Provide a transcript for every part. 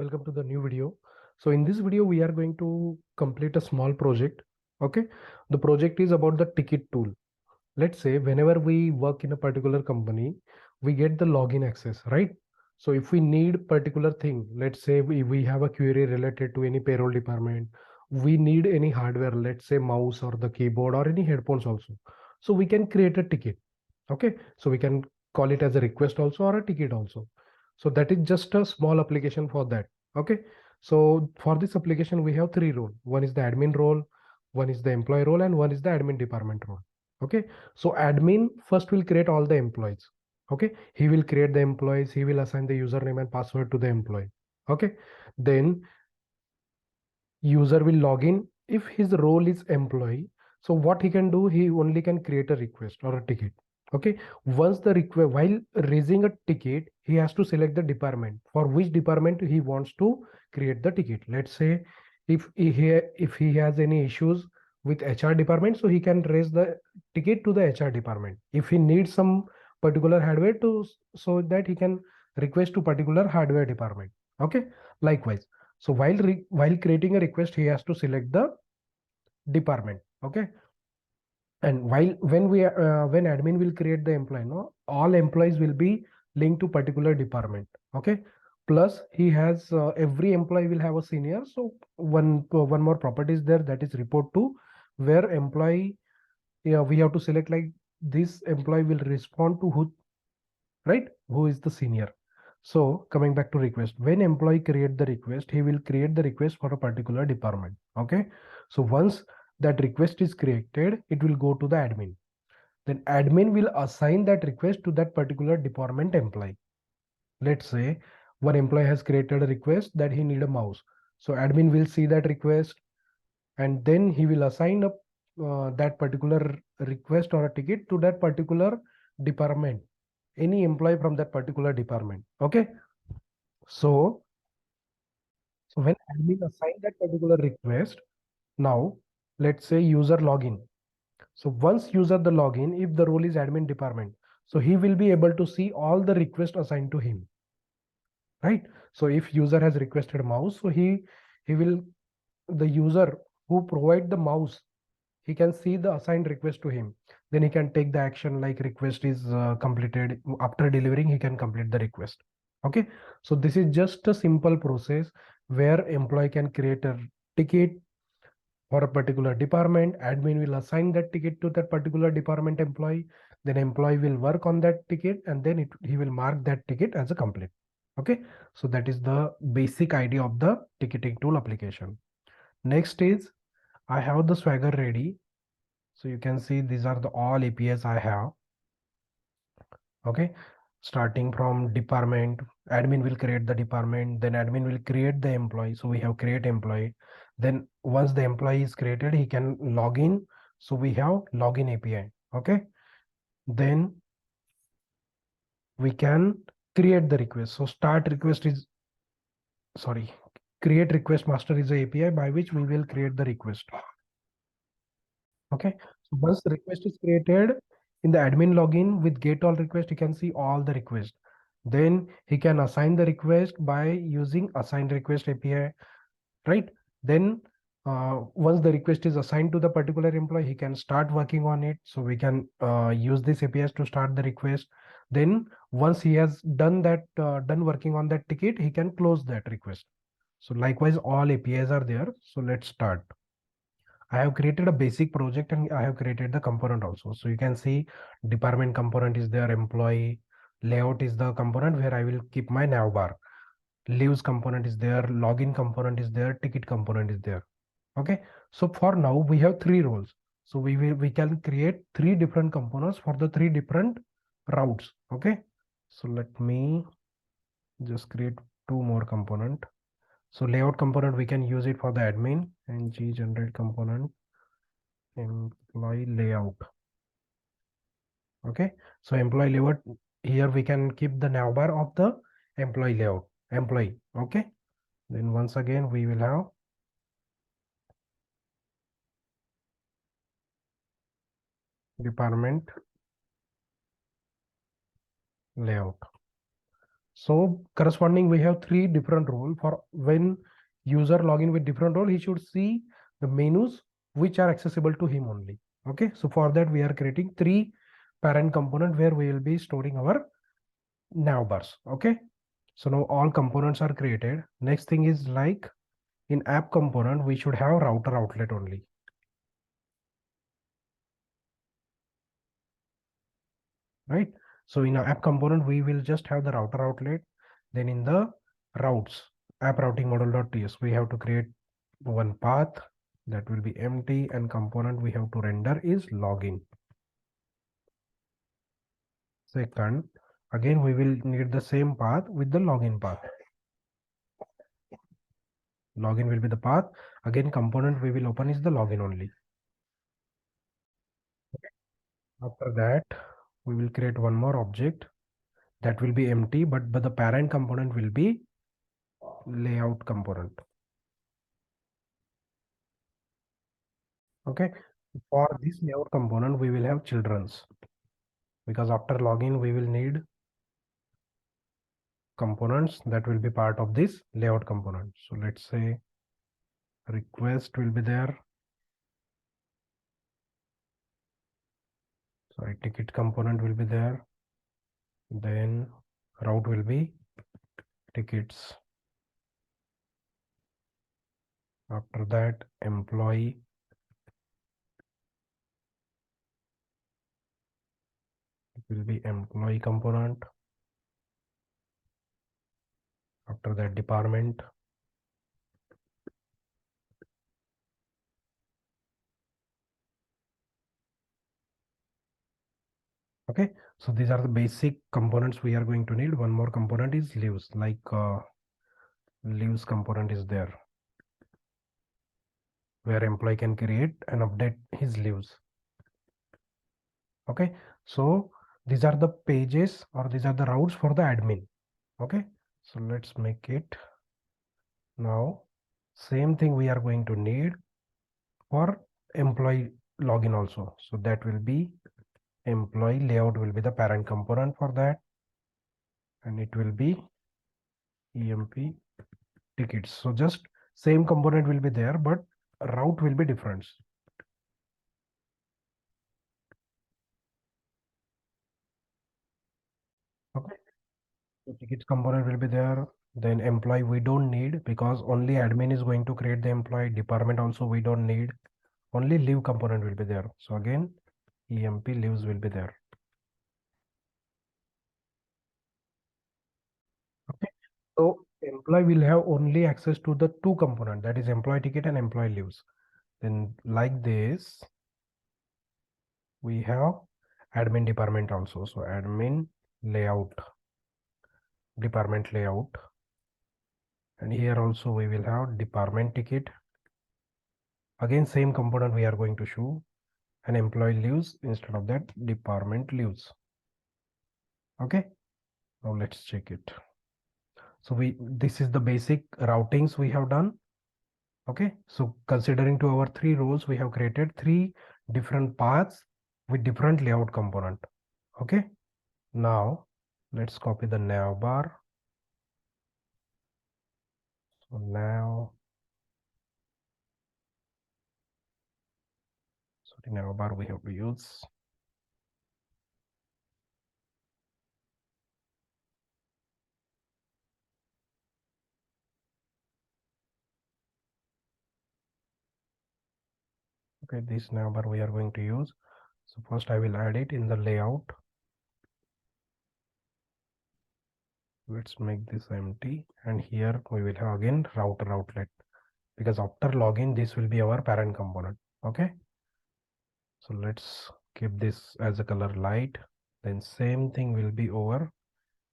welcome to the new video. So in this video we are going to complete a small project. Okay, the project is about the ticket tool. Let's say whenever we work in a particular company, we get the login access, right? So if we need particular thing, let's say we have a query related to any payroll department, we need any hardware, let's say mouse or the keyboard or any headphones also, so we can create a ticket. Okay, so we can call it as a request also or a ticket also. So that is just a small application for that. Okay, so for this application we have three roles. One is the admin role, one is the employee role, and one is the admin department role. Okay, so admin first will create all the employees. Okay, he will create the employees, he will assign the username and password to the employee. Okay, then user will log in. If his role is employee, so what he can do, he only can create a request or a ticket. Okay, once the request, while raising a ticket, he has to select the department for which department he wants to create the ticket. Let's say if he has any issues with HR department, so he can raise the ticket to the HR department. If he needs some particular hardware to, so that he can request to particular hardware department. Okay, likewise, so while creating a request, he has to select the department. Okay, and when admin will create the employee, no, all employees will be linked to particular department. Okay, plus he has every employee will have a senior. So one more property is there, that is report to, where employee, yeah, we have to select like this employee will respond to who, right, who is the senior. So coming back to request, when employee create the request, he will create the request for a particular department. Okay, so once that request is created, it will go to the admin. Then admin will assign that request to that particular department employee. Let's say one employee has created a request that he need a mouse, so admin will see that request, and then he will assign up that particular request or a ticket to that particular department, any employee from that particular department. Okay, so when admin assign that particular request, now let's say user login. So once user the login, if the role is admin department, so he will be able to see all the requests assigned to him, right? So if user has requested mouse, so he will, the user who provide the mouse, he can see the assigned request to him. Then he can take the action, like request is completed. After delivering, he can complete the request. Okay, so this is just a simple process where employee can create a ticket for a particular department. Admin will assign that ticket to that particular department employee. Then employee will work on that ticket, and then he will mark that ticket as a complete. Okay, so that is the basic idea of the ticketing tool application. Next is, I have the Swagger ready. So you can see these are the all APIs I have. Okay, starting from department, admin will create the department, then admin will create the employee. So we have create employee. Then once the employee is created, he can log in. So we have login API. Okay, then we can create the request. So start request is, sorry, create request master is the API by which we will create the request. Okay, so once the request is created, in the admin login with get all request, you can see all the requests. Then he can assign the request by using assign request API, right? Then once the request is assigned to the particular employee, he can start working on it. So we can use this APIs to start the request. Then once he has done that, done working on that ticket, he can close that request. So likewise, all APIs are there. So let's start. I have created a basic project and I have created the component also. So you can see department component is there, employee layout is the component where I will keep my navbar. Leaves component is there, login component is there, ticket component is there. Okay, so for now we have three roles. So we can create three different components for the three different routes. Okay, so let me just create two more component. So layout component, we can use it for the admin, and g generate component employee layout. Okay, so employee layout, here we can keep the navbar of the employee layout, employee. Okay, then once again we will have department layout. So corresponding, we have three different role. For when user login with different role, he should see the menus which are accessible to him only. Okay, so for that we are creating three parent component where we will be storing our navbars. Okay, so now all components are created. Next thing is like in app component, we should have router outlet only. Right, so in our app component, we will just have the router outlet. Then in the routes, app routing model.ts, we have to create one path that will be empty, and component we have to render is login. Second, again we will need the same path with the login path. Login will be the path. Again, component we will open is the login only. After that, we will create one more object that will be empty, but the parent component will be layout component. Okay, for this layout component, we will have children's, because after login, we will need components that will be part of this layout component. So let's say request will be there. Sorry, ticket component will be there. Then route will be tickets. After that, employee will be employee component. After that, department. Okay, so these are the basic components we are going to need. One more component is leaves, like leaves component is there, where employee can create and update his leaves. Okay, so these are the pages, or these are the routes for the admin. Okay, so let's make it now. Same thing we are going to need for employee login also. So that will be employee layout will be the parent component for that, and it will be emp tickets. So just same component will be there, but route will be different. Okay, so tickets component will be there. Then employee we don't need, because only admin is going to create the employee. Department also we don't need. Only leave component will be there. So again, emp leaves will be there. Okay, so employee will have only access to the two component, that is employee ticket and employee leaves. Then like this, we have admin department also. So admin layout, department layout, and here also we will have department ticket. Again, same component we are going to show, and employee leaves instead of that department leaves. Okay, now let's check it. So this is the basic routings we have done. Okay, so considering to our three roles, we have created three different paths with different layout component. Okay, now let's copy the navbar. So now, sorry, navbar we have to use. Okay, this navbar we are going to use. So first I will add it in the layout. Let's make this empty, and here we will have again router outlet, because after login this will be our parent component. Okay, so let's keep this as a color light. Then same thing will be over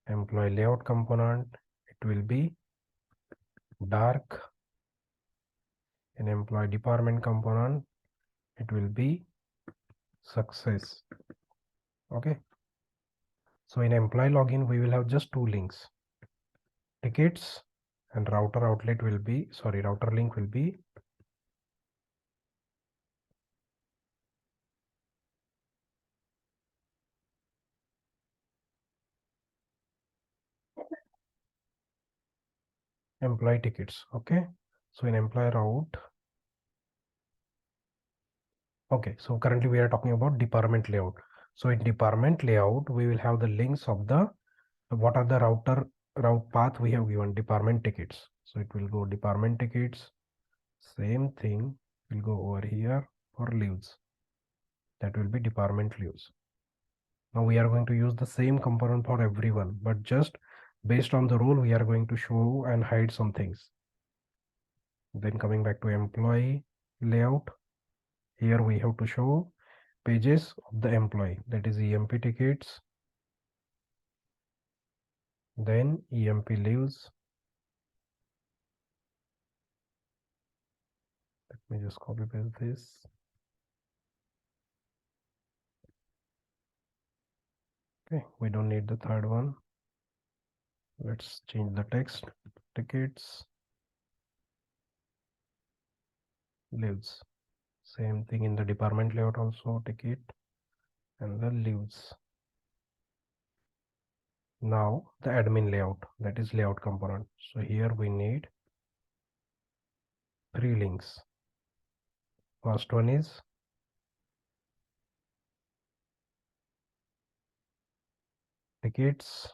employee layout component. It will be dark. In employee department component, it will be success. Okay, so in employee login we will have just two links, tickets, and router outlet will be, sorry, router link will be employee tickets. Okay, so in employee route, okay, so currently we are talking about department layout. So in department layout, we will have the links of the what are the route path we have given department tickets. So it will go department tickets, same thing will go over here for leaves. That will be department leaves. Now we are going to use the same component for everyone, but just based on the role we are going to show and hide some things. Then coming back to employee layout, here we have to show pages of the employee, that is EMP tickets, then EMP leaves. Let me just copy paste this. Okay, we don't need the third one. Let's change the text. Tickets, leaves. Same thing in the department layout also, ticket and the leaves. Now the admin layout, that is layout component. So here we need 3 links. First one is tickets,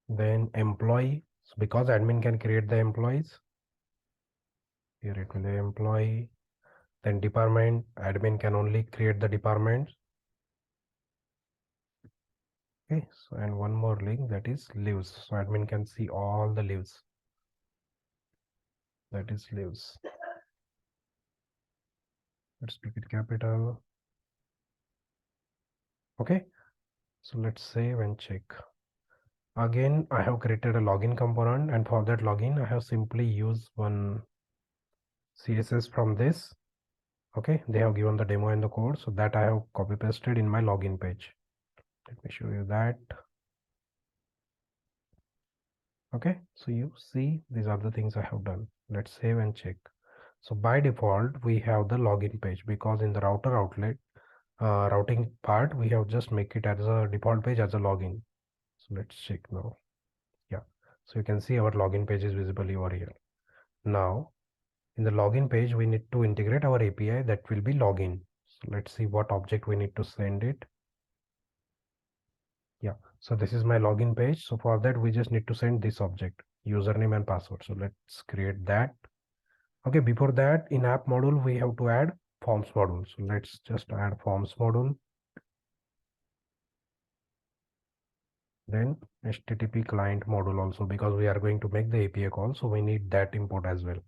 then employee. So because admin can create the employees, here it will be employee, then department, admin can only create the department. Okay, so and one more link, that is leaves. So admin can see all the leaves. That is leaves. Let's make it capital. Okay, so let's save and check. Again, I have created a login component, and for that login I have simply used one CSS from this. Okay, they have given the demo in the code, so that I have copy pasted in my login page. Let me show you that. Okay, so you see these are the things I have done. Let's save and check. So by default we have the login page, because in the router outlet routing part we have just make it as a default page as a login. So let's check now. Yeah, so you can see our login page is visible over here. Now in the login page we need to integrate our API, that will be login. So let's see what object we need to send it. Yeah, so this is my login page. So for that we just need to send this object, username and password. So let's create that. Okay, before that in app module we have to add forms module. So let's just add forms module, then HTTP client module also, because we are going to make the API call, so we need that import as well.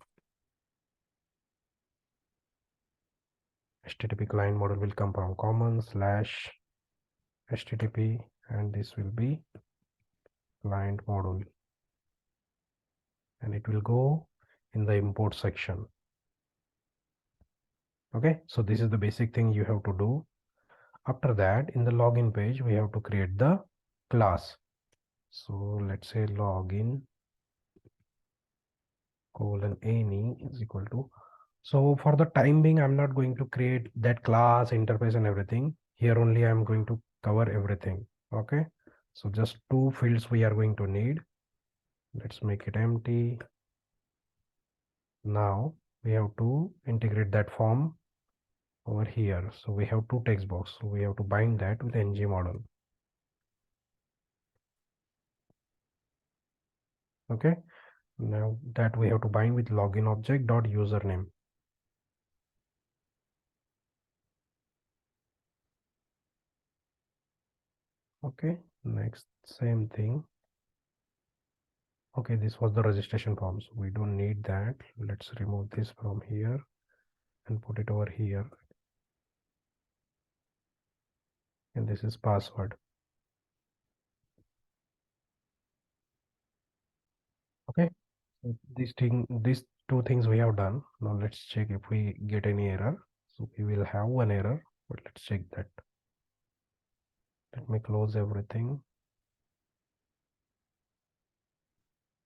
HTTP client module will come from common / HTTP, and this will be client module, and it will go in the import section. Okay, so this is the basic thing you have to do. After that, in the login page we have to create the class. So let's say login :any is equal to, so for the time being I'm not going to create that class interface and everything. Here only I'm going to cover everything. Okay, so just 2 fields we are going to need. Let's make it empty. Now we have to integrate that form over here. So we have 2 text box, so we have to bind that with ng model. Okay, now that we have to bind with login object dot username. Okay, next same thing. Okay, this was the registration form, so we don't need that. Let's remove this from here and put it over here, and this is password. Okay, so these 2 things we have done. Now let's check if we get any error. So we will have one error, but let's check that. Let me close everything.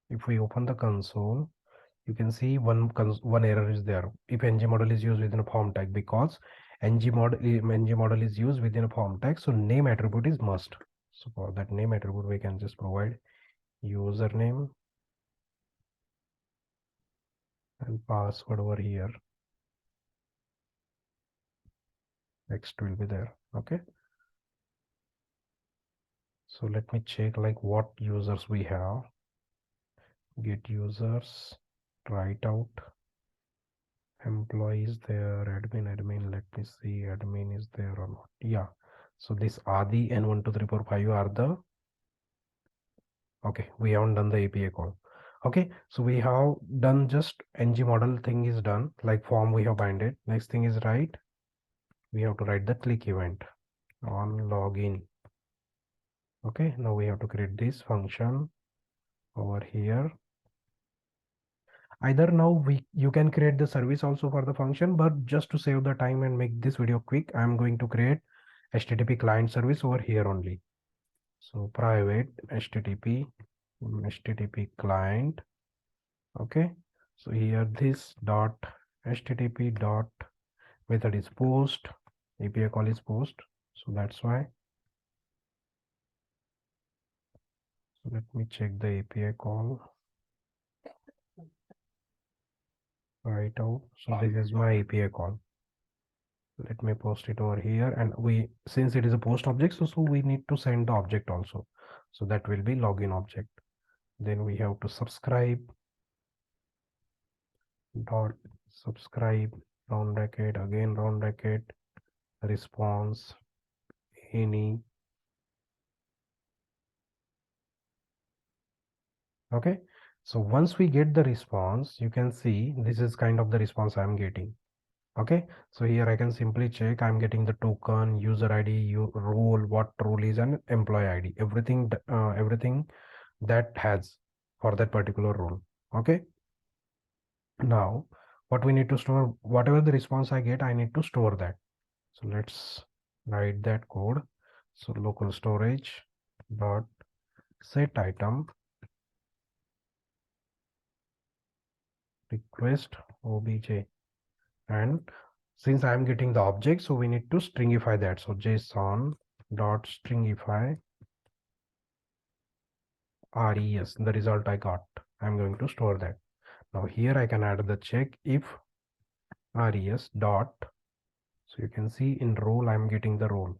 If we open the console, you can see one error is there. If ng model is used within a form tag, because ng model is used within a form tag, so name attribute is must. So for that name attribute, we can just provide username and password over here. Next will be there. Okay. So let me check like what users we have. Get users, try it out. Employees there, admin. Let me see, admin is there or not. Yeah. So this Adi and 1 2 3 4 5 are the. Okay, we haven't done the API call. Okay, so we have done just ng model thing is done, like form we have binded. Next thing is write. We have to write the click event on login. Okay, now we have to create this function over here. Either now you can create the service also for the function, but just to save the time and make this video quick, I'm going to create HTTP client service over here only. So private HTTP client. Okay, so here this dot HTTP dot method is post, API call is post, so that's why. So let me check the API call right out. So this is my API call. Let me post it over here, and since it is a post object, so we need to send the object also. So that will be login object. Then we have to subscribe dot subscribe round bracket, again round bracket, response any. Okay, so once we get the response, you can see this is kind of the response I'm getting. Okay, so here I can simply check I'm getting the token, user ID, role, what role is, and employee ID, everything that has for that particular role. Okay, now what we need to store, whatever the response I get, I need to store that. So let's write that code. So local storage dot set item request obj, and since I'm getting the object, so we need to stringify that. So JSON dot stringify res, the result I got, I'm going to store that. Now here I can add the check if res dot, so you can see in role I'm getting the role.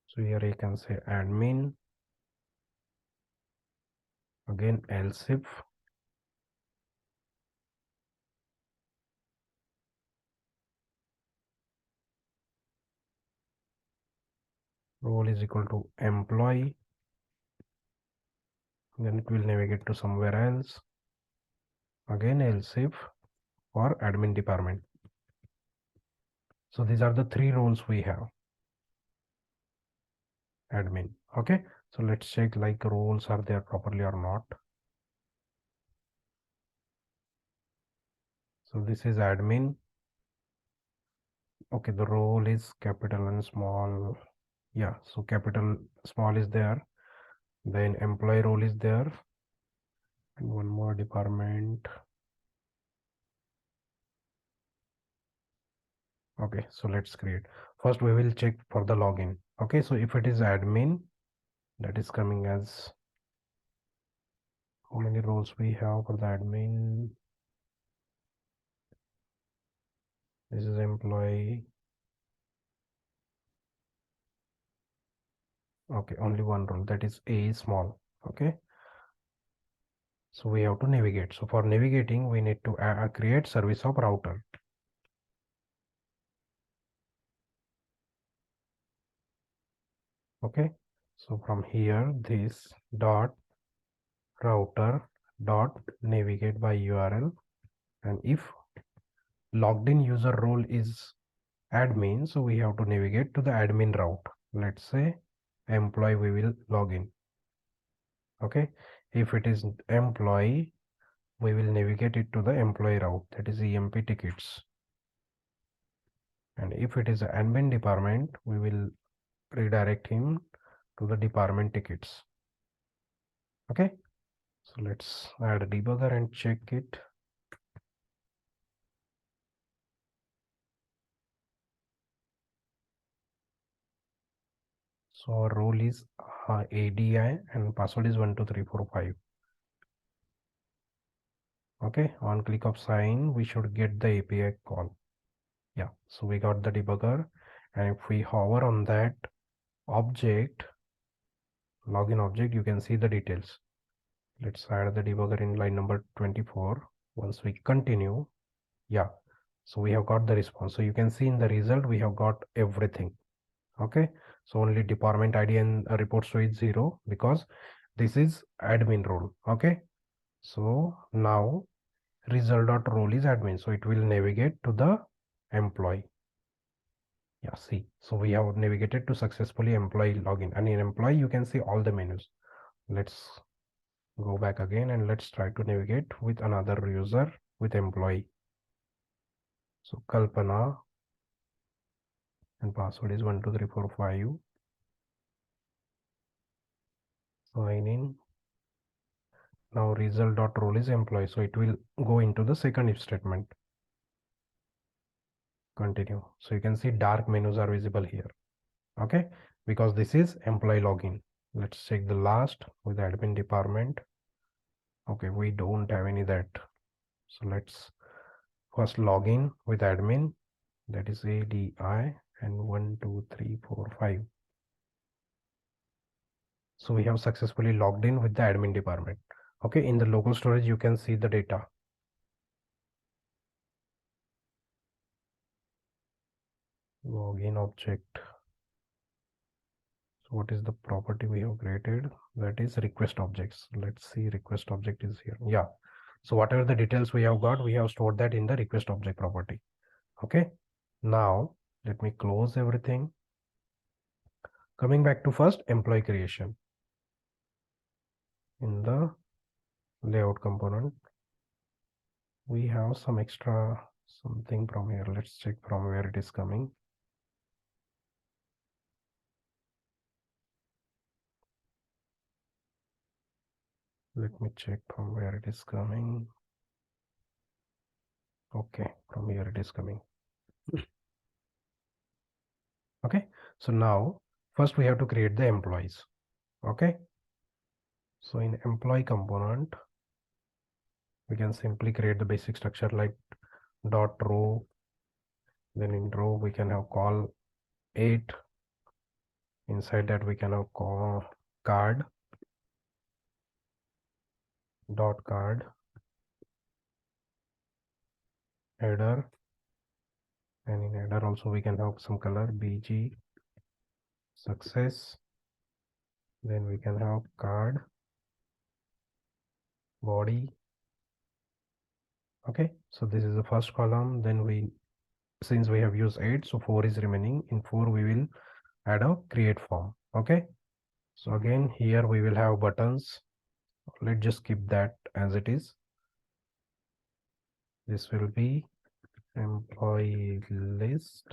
So here I can say admin, again else if role is equal to employee, then it will navigate to somewhere else, again else if for admin department. So these are the three roles we have. Admin. Okay, so let's check like roles are there properly or not. So this is admin. Okay, the role is capital and small. Yeah, so capital small is there, then employee role is there, and one more department. Okay, so let's create. First we will check for the login. Okay, so if it is admin, that is coming as how many roles we have for the admin. This is employee. Okay, only one role, that is A small. Okay, so we have to navigate. So for navigating, we need to create service of router. Okay, so from here, this dot router dot navigate by URL, and if logged in user role is admin, so we have to navigate to the admin route. Let's say employee, we will log in. Okay, if it is employee, we will navigate it to the employee route, that is EMP tickets. And if it is admin department, we will redirect him to the department tickets. Okay, so let's add a debugger and check it. 。 . 。 . 。 . 。 . 。 . . . 。 . . . . 。 . . . 。 . . 。 . . 。 . . . 。 . . 。 . . 。 . . 。 . 。 . 。 . 。 . 。 . . 。 . 。 . 。 . 。So our role is ADI and password is 12345. Okay, on click of sign, we should get the API call. Yeah, so we got the debugger, and if we hover on that object, login object, you can see the details. Let's add the debugger in line number 24. Once we continue, yeah, so we have got the response. So you can see in the result, we have got everything. Okay, so only department ID and report show is 0 because this is admin role. Okay, so now result.role is admin, so it will navigate to the employee. Yeah, see, so we have navigated to successfully employee login, and in employee you can see all the menus. Let's go back again and let's try to navigate with another user with employee. So Kalpana, and password is 12345. Sign in. Now result.role is employee, so it will go into the second if statement. Continue. So you can see dark menus are visible here. Okay, because this is employee login. Let's check the last with admin department. Okay, we don't have any that. So let's first log in with admin, that is ADI and 12345. So we have successfully logged in with the admin department. Okay, in the local storage you can see the data. Login object. So what is the property we have created? That is request objects. Let's see, request object is here. Yeah, so whatever the details we have got, we have stored that in the request object property. Okay, now let me close everything. Coming back to first employee creation. In the layout component, we have some extra something from here. Let's check from where it is coming. Let me check from where it is coming. Okay, from here it is coming. Okay, so now first we have to create the employees. Okay, so in employee component, we can simply create the basic structure like dot row. Then in row we can have call 8. Inside that we can have call card dot card header, and in header also we can have some color BG success. Then we can have card body. Okay, so this is the first column. Then we, since we have used 8, so 4 is remaining. In 4 we will add a create form. Okay, so again here we will have buttons. Let's just keep that as it is. This will be employee list,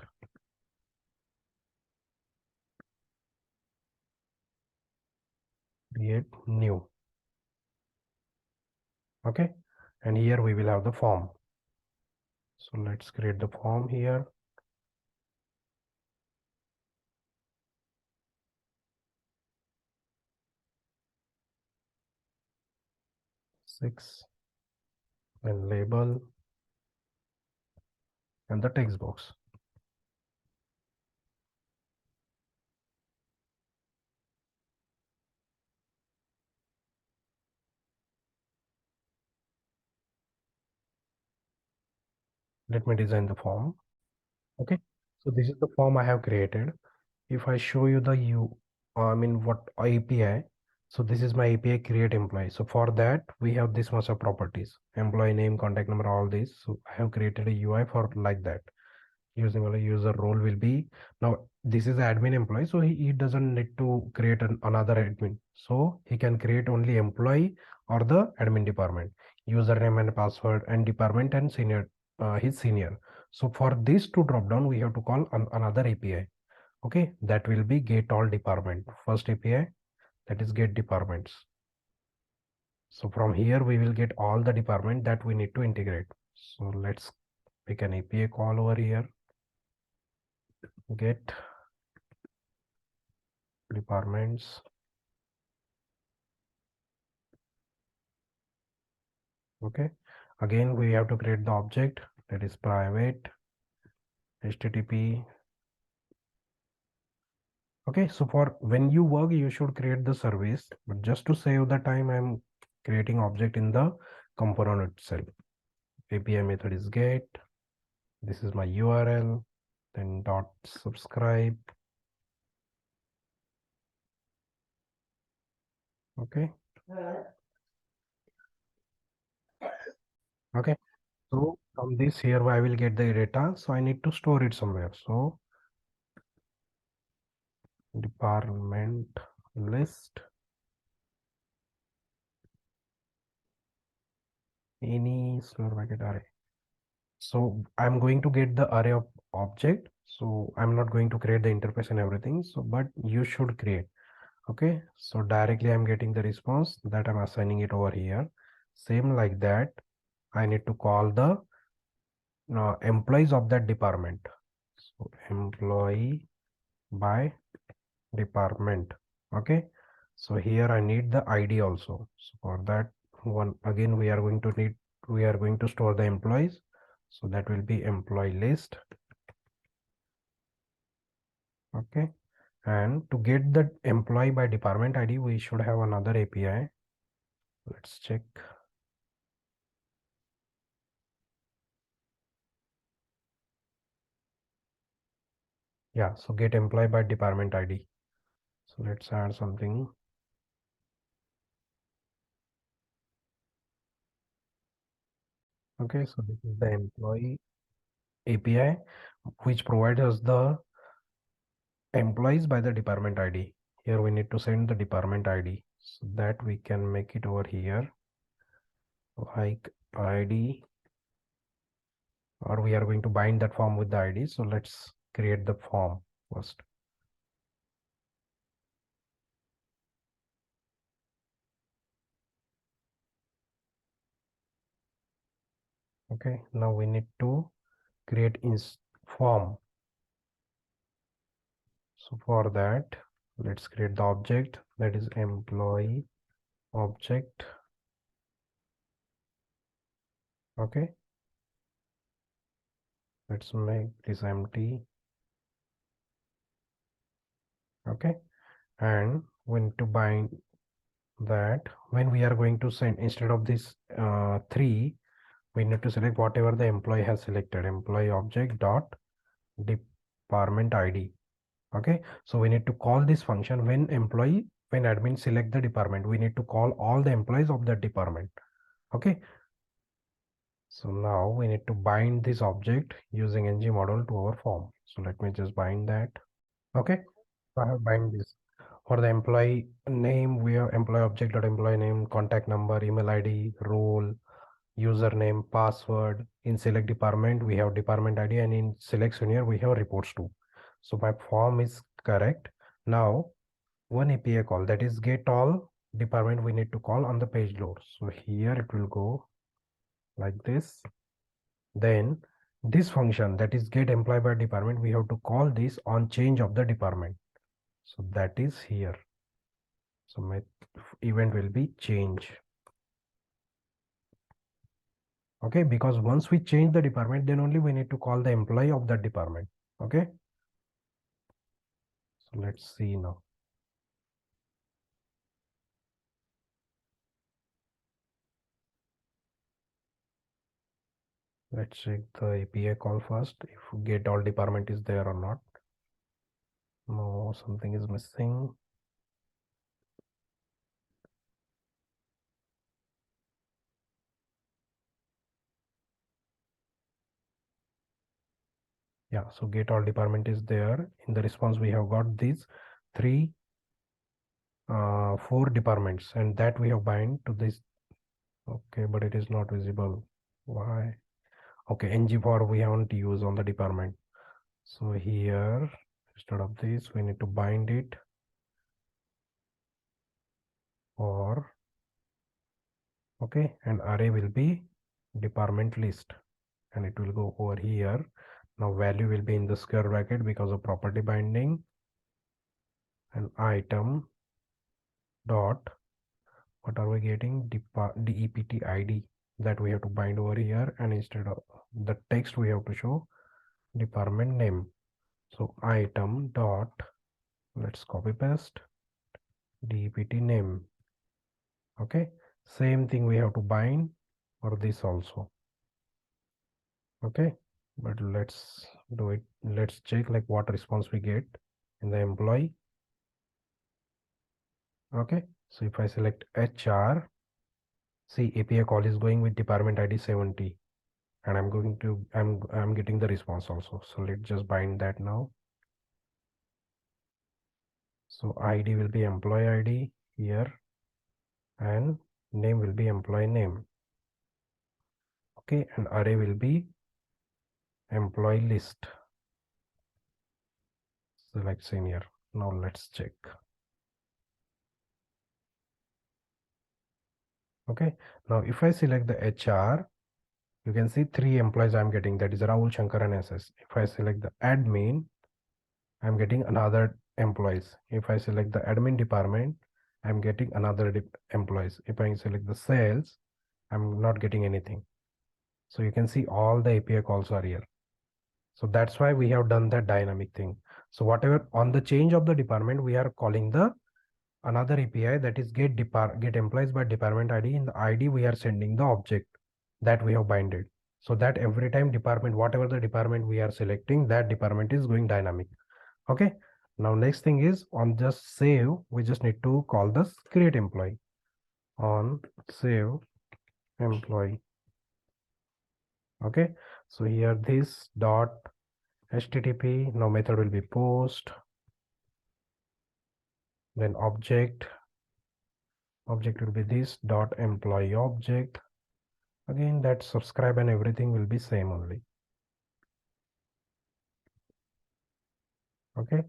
create new. Okay, and here we will have the form. So let's create the form here. Six, and label and the text box. Let me design the form. Okay, so this is the form I have created. If I show you the what API, so this is my API create employee. So for that we have this much of properties, employee name, contact number, all these. So I have created a UI for like that. Using a user role will be, now this is admin employee, so he doesn't need to create another admin. So he can create only employee or the admin department, username and password, and department and senior, his senior. So for this to drop down, we have to call another API. Okay, that will be get all department. First API, that is get departments. So from here we will get all the department that we need to integrate. So let's pick an API call over here. Get departments. Okay, again we have to create the object, that is private HTTP. Okay, so for when you work, you should create the service, but just to save the time, I'm creating object in the component itself. API method is get. This is my URL, then dot subscribe. Okay. Okay. So from this here, I will get the data. So I need to store it somewhere. So department list, any square bracket array. So I'm going to get the array of object. So I'm not going to create the interface and everything. So, but you should create. Okay. So directly I'm getting the response that I'm assigning it over here. Same like that. I need to call the employees of that department. So employee by department. Okay. So here I need the ID also. So for that one again we are going to store the employees. So that will be employee list. Okay. And to get the employee by department ID, we should have another API. Let's check. Yeah, so get employee by department ID. So let's add something. Okay, so this is the employee API, which provides us the employees by the department ID. Here we need to send the department ID, so that we can make it over here like ID, or we are going to bind that form with the ID. So let's create the form first. Okay, now we need to create form. So for that, let's create the object, that is employee object. Okay, let's make this empty. Okay, and we need to bind that when we are going to send, instead of this 3, we need to select whatever the employee has selected, employee object dot department ID. Okay, so we need to call this function when admin select the department, we need to call all the employees of that department. Okay, so now we need to bind this object using ng model to our form. So let me just bind that. Okay, so I have bind this. For the employee name, we have employee object dot employee name, contact number, email ID, role, username, password. In select department, we have department ID, and in select senior, we have reports too. So my form is correct. Now one API call, that is get all department, we need to call on the page load. So here it will go like this. Then this function, that is get employee by department, we have to call this on change of the department. So that is here. So my event will be change. Okay, because once we change the department, then only we need to call the employee of that department. Okay, so let's see now. Let's check the API call first, if get all department is there or not. No, something is missing. Yeah, so get all department is there. In the response, we have got these 4 departments, and that we have bind to this. Okay, but it is not visible. Why? Okay, ng for we haven't used on the department. So here, instead of this, we need to bind it for, okay, and array will be department list, and it will go over here. Now value will be in the square bracket because of property binding, and item dot, what are we getting, dept id, that we have to bind over here, and instead of the text we have to show department name. So item dot, let's copy paste dept name. Okay, same thing we have to bind for this also. Okay, but let's do it. Let's check like what response we get in the employee. Okay, so if I select HR, see API call is going with department ID 70, and I'm getting the response also. So let's just bind that now. So ID will be employee ID here, and name will be employee name. Okay, and array will be employee list. Select senior. Now let's check. Okay, now if I select the HR, you can see 3 employees I'm getting, that is Rahul, Shankar, and SS. If I select the admin, I'm getting another employees. If I select the admin department, I'm getting another employees. If I select the sales, I'm not getting anything. So you can see all the API calls are here. So that's why we have done that dynamic thing. So whatever on the change of the department, we are calling the another API, that is get employees by department ID. In the ID, we are sending the object that we have binded. So that every time department, whatever the department we are selecting, that department is going dynamic. Okay. Now next thing is on just save, we just need to call this create employee on save employee. Okay. So here this dot HTTP, now method will be post, then object will be this dot employee object. Again, that subscribe and everything will be same only. Okay,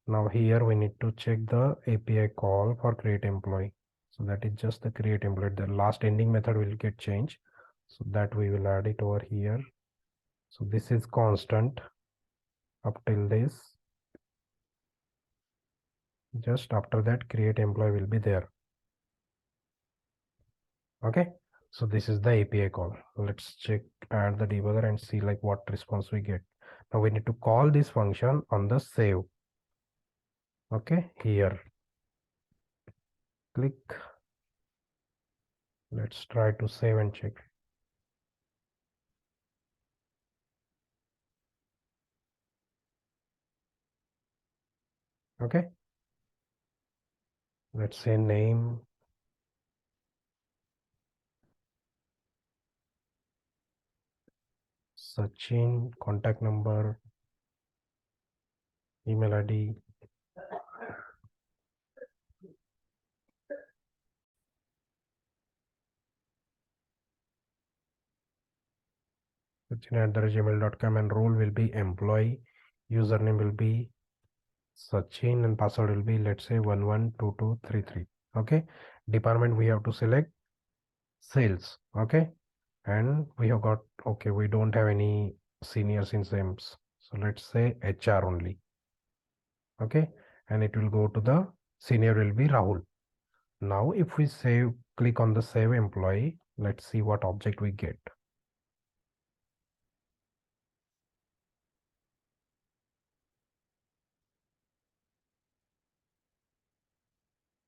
now here we need to check the API call for create employee. So that is just the create employee. The last ending method will get changed, so that we will add it over here. So this is constant up till this. Just after that, create employee will be there. Okay, so this is the API call. Let's check, add the debugger and see like what response we get. Now we need to call this function on the save. Okay, here click. Let's try to save and check. Okay, let's say name, Sachin, contact number, email ID, Sachin@gmail.com, and role will be employee, username will be Sachin, and password will be, let's say, 112233. Okay, department we have to select sales. Okay, and we have got, okay, we don't have any seniors in SAMs, so let's say HR only. Okay, and it will go to the senior will be Rahul. Now if we save, click on the save employee, let's see what object we get.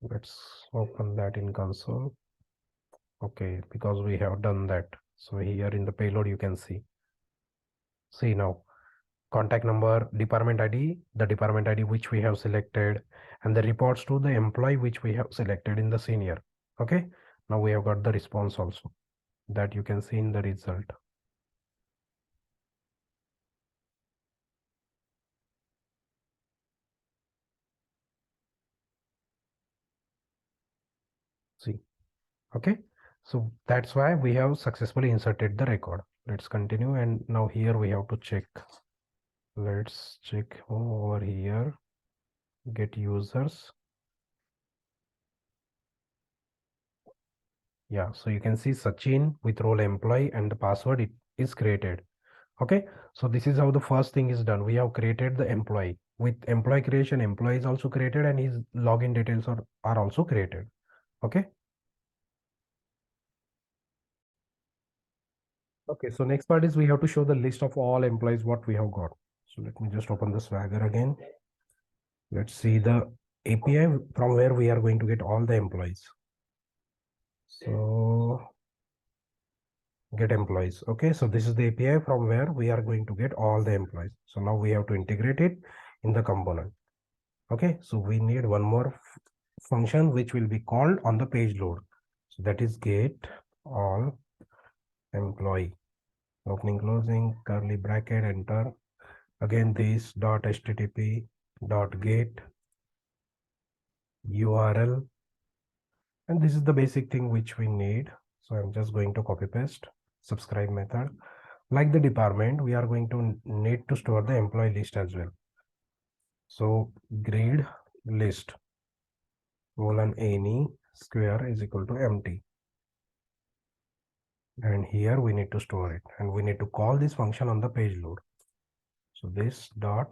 Let's open that in console. Okay, because we have done that. So here in the payload you can see. See now, contact number, department ID, the department ID which we have selected, and the reports to the employee which we have selected in the senior. Okay, now we have got the response also that you can see in the result. See, okay, so that's why we have successfully inserted the record. Let's continue, and now here we have to check. Let's check over here, get users. Yeah, so you can see Sachin with role employee and the password it is created. Okay, so this is how the first thing is done. We have created the employee. With employee creation, employee is also created and his login details are also created. Okay. Okay, so next part is we have to show the list of all employees what we have got. So let me just open the Swagger again. Let's see the API from where we are going to get all the employees. So get employees. Okay, so this is the API from where we are going to get all the employees. So now we have to integrate it in the component. Okay, so we need one more function which will be called on the page load. So that is get all employee, opening closing curly bracket, enter. Again this dot http dot get URL, and this is the basic thing which we need. So I'm just going to copy paste subscribe method. Like the department, we are going to need to store the employee list as well. So grid list colon any square is equal to empty, and here we need to store it, and we need to call this function on the page load. So this dot.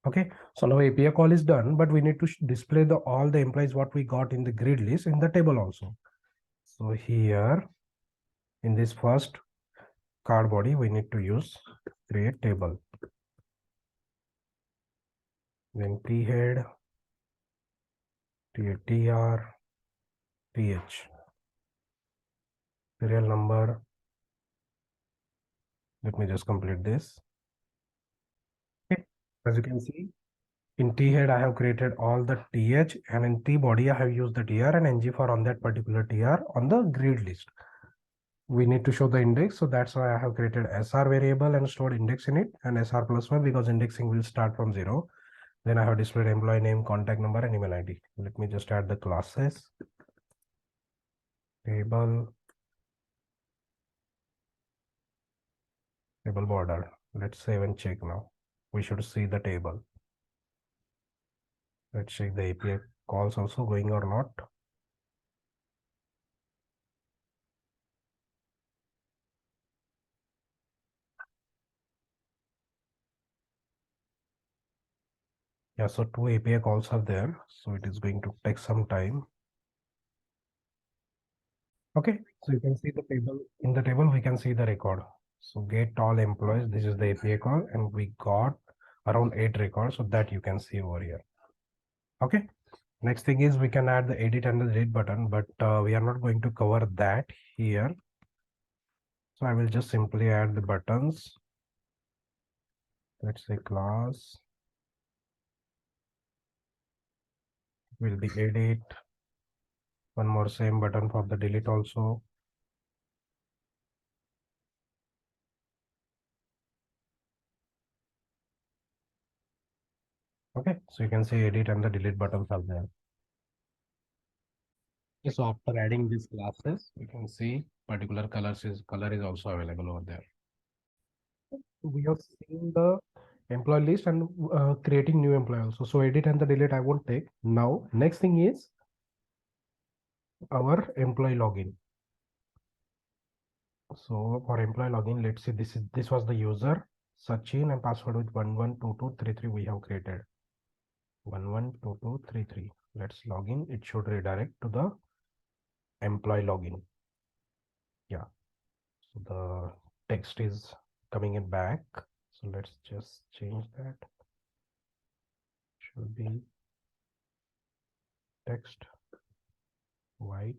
Okay, so now API call is done, but we need to display the all the employees what we got in the grid list in the table also. So here in this first card body, we need to use create table. Then T head, TR, TH, serial number. Let me just complete this. Okay, as you can see, in T head I have created all the TH, and in T body I have used the TR and NG for on that particular TR on the grid list. We need to show the index, so that's why I have created SR variable and stored index in it, and SR plus 1 because indexing will start from 0. Then I have displayed employee name, contact number, and email ID. Let me just add the classes. Table border. Let's save and check now. We should see the table. Let's check the API calls also going or not. Yeah, so 2 API calls are there, so it is going to take some time. Okay, so you can see the table. In the table, we can see the record. So get all employees, this is the API call, and we got around 8 records, so that you can see over here. Okay, next thing is we can add the edit and the delete button, but we are not going to cover that here. So I will just simply add the buttons. Let's say class will be edit. One more same button for the delete also. Okay, so you can see edit and the delete buttons are there. So after adding these classes, you can see particular color is also available over there. We have seen the employee list and creating new employee also. So edit and the delete I won't take. Now next thing is our employee login. So for employee login, let's see, this was the user Sachin and password with 112233 we have created. 112233. Let's log in. It should redirect to the employee login. Yeah. So the text is coming in back. So let's just change that. Should be text white.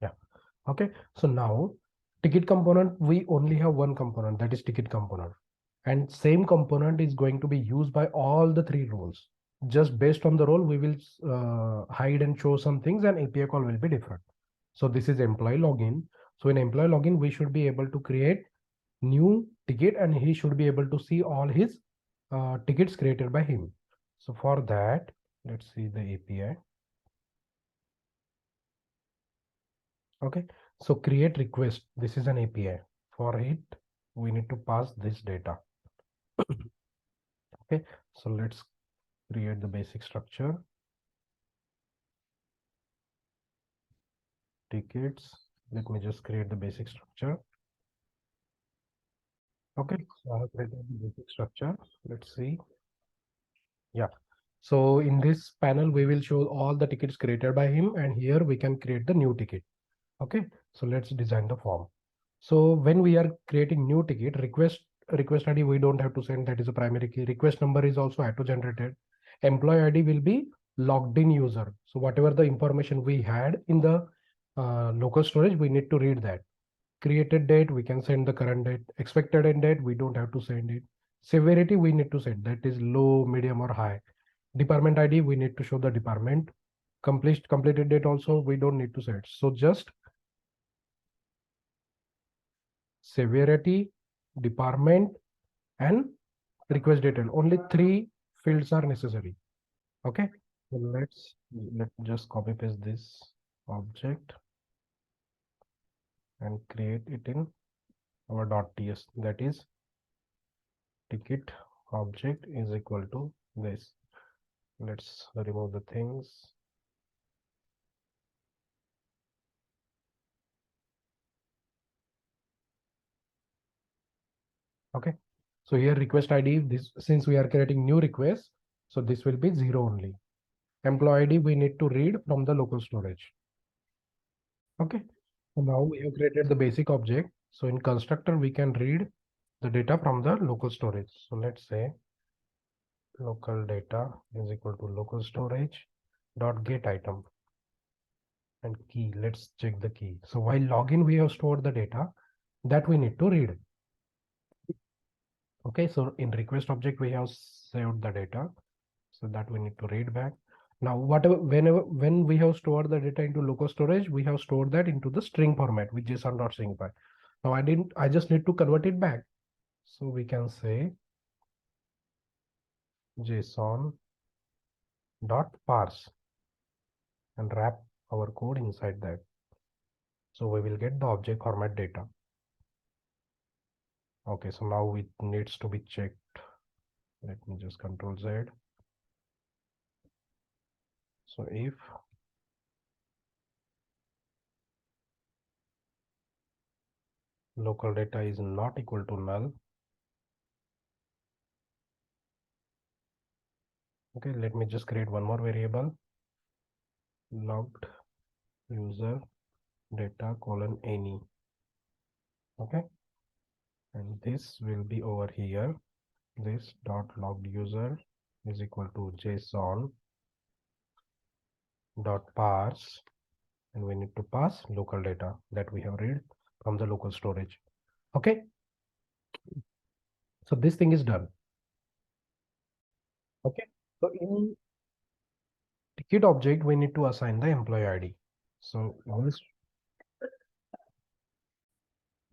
Yeah. Okay. So now ticket component, we only have one component, that is ticket component. And same component is going to be used by all the 3 roles. Just based on the role, we will hide and show some things, and API call will be different. So this is employee login. So in employee login, we should be able to create new ticket, and he should be able to see all his tickets created by him. So for that, let's see the API. Okay, so create request. This is an API. For it, we need to pass this data. Okay, so let's create the basic structure. Tickets. Let me just create the basic structure. Okay, so I have created the basic structure. Let's see. Yeah. So in this panel, we will show all the tickets created by him, and here we can create the new ticket. Okay, so let's design the form. So when we are creating new ticket, request ID we don't have to send, that is a primary key. Request number is also auto generated. Employee ID will be logged in user. So whatever the information we had in the local storage, we need to read that. Created date, we can send the current date. Expected end date, we don't have to send it. Severity, we need to set, that is low, medium or high. Department ID, we need to show the department. Completed date also, we don't need to set. So just severity, department, and request detail. Only 3 fields are necessary. Okay. So let just copy paste this object and create it in our .ts, that is ticket object is equal to this. Let's remove the things. Okay, so here request ID, this since we are creating new request, so this will be 0 only. Employee ID we need to read from the local storage. Okay, so now we have created the basic object. So in constructor we can read the data from the local storage. So let's say local data is equal to local storage dot get item and key. Let's check the key. So while login we have stored the data that we need to read. Okay, so in request object we have saved the data, so that we need to read back. Now when we have stored the data into local storage, we have stored that into the string format with json.singfile. Now I just need to convert it back. So we can say json dot parse and wrap our code inside that. So we will get the object format data. Okay, so now it needs to be checked. Let me just control Z. So if local data is not equal to null, okay, let me just create one more variable, logged user data colon any. Okay, and this will be over here. This dot logged user is equal to json dot parse, and we need to pass local data that we have read from the local storage. Okay, so this thing is done. Okay, so in ticket object we need to assign the employee ID. So once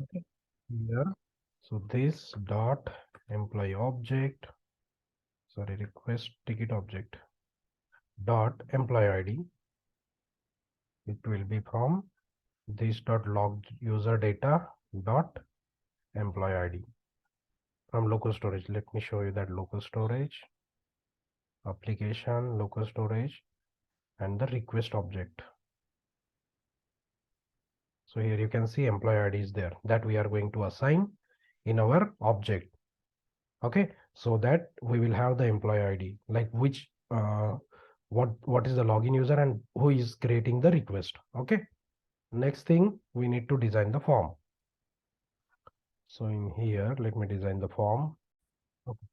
okay here, so this dot employee object, sorry, request ticket object dot employee ID, it will be from this dot logged user data dot employee ID from local storage. Let me show you that local storage, application, local storage, and the request object. So here you can see employee ID is there that we are going to assign in our object. Okay, so that we will have the employee ID, like which what is the login user and who is creating the request. Okay, next thing we need to design the form. So in here, let me design the form. Okay.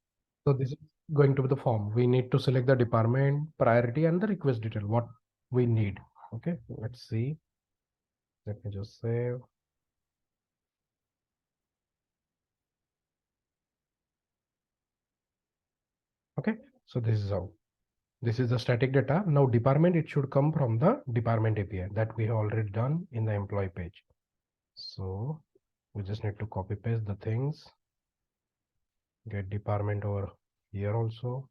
So this is going to be the form. We need to select the department, priority, and the request detail, what we need. Okay, let's see. Let me just save. Okay, so this is how. This is the static data. Now department, it should come from the department API that we have already done in the employee page. So we just need to copy paste the things, get department over here also.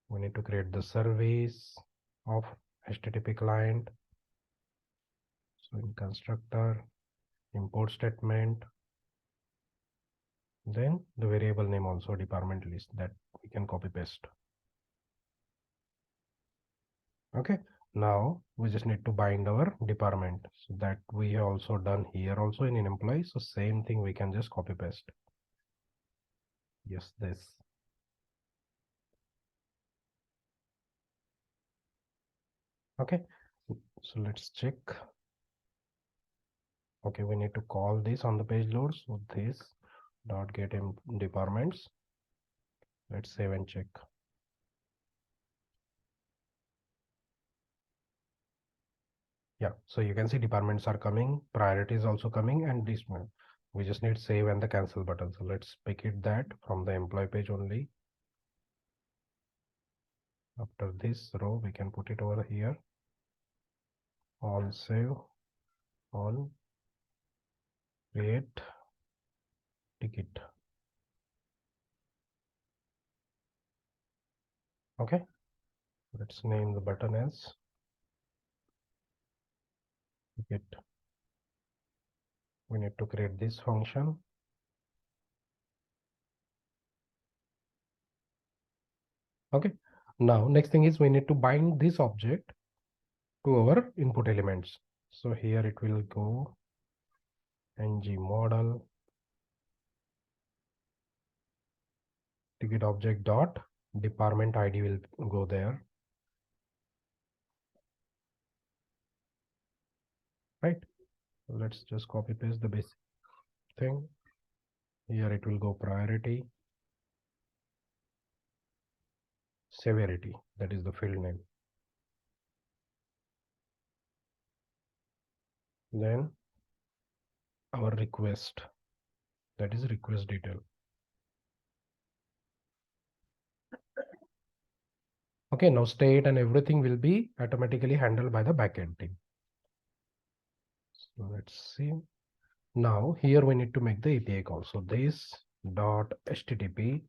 We need to create the service of HTTP client. So in constructor, import statement, Then the variable name also department list, that we can copy paste. Okay, now we just need to bind our department, so that we have also done here also in an employee. So same thing we can just copy paste. Yes, this. Okay, so let's check. Okay, we need to call this on the page load. So this dot get departments. Let's save and check. Yeah, so you can see departments are coming, priorities also coming, and this one. We just need save and the cancel button. So let's pick it that from the employee page only. After this row, we can put it over here. All save, all create ticket. Okay, let's name the button as ticket. We need to create this function. Okay, now next thing is we need to bind this object to our input elements. So here it will go ng model ticket object dot department ID will go there, right? Let's just copy paste the basic thing. Here it will go priority, severity, that is the field name. Then our request, that is request detail. Okay, now state and everything will be automatically handled by the backend team. So let's see. Now here we need to make the API call. So this dot http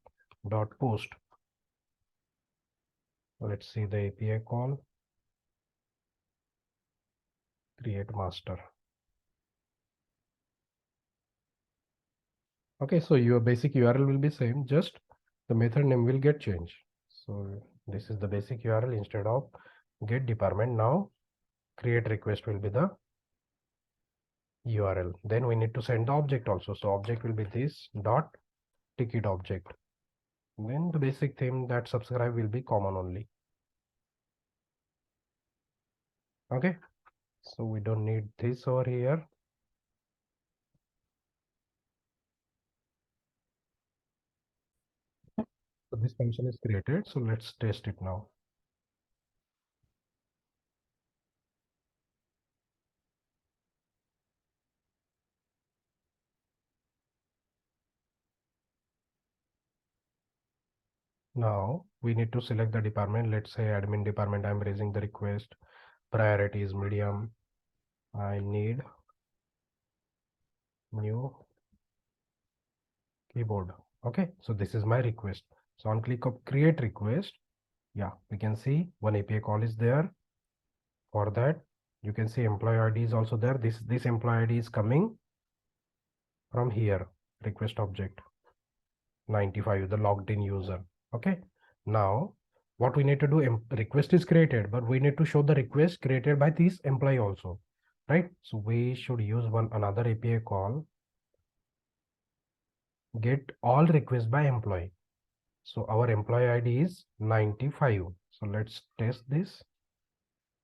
dot post. Let's see the API call. Create master. Okay, so your basic URL will be same, just the method name will get changed. So this is the basic URL. Instead of get department, now create request will be the URL. Then we need to send the object also. So object will be this dot ticket object. Then the basic theme that subscribe will be common only. Okay, so we don't need this over here. So this function is created. So let's test it now. Now we need to select the department. Let's say admin department. I'm raising the request. Priority is medium. I need new keyboard. Okay, so this is my request. So on click of create request, yeah, we can see one API call is there. For that, you can see employee ID is also there. This employee ID is coming from here, request object 95, the logged in user. Okay, now what we need to do, request is created, but we need to show the request created by this employee also, right? So we should use another API call get all requests by employee. So our employee ID is 95. So let's test this.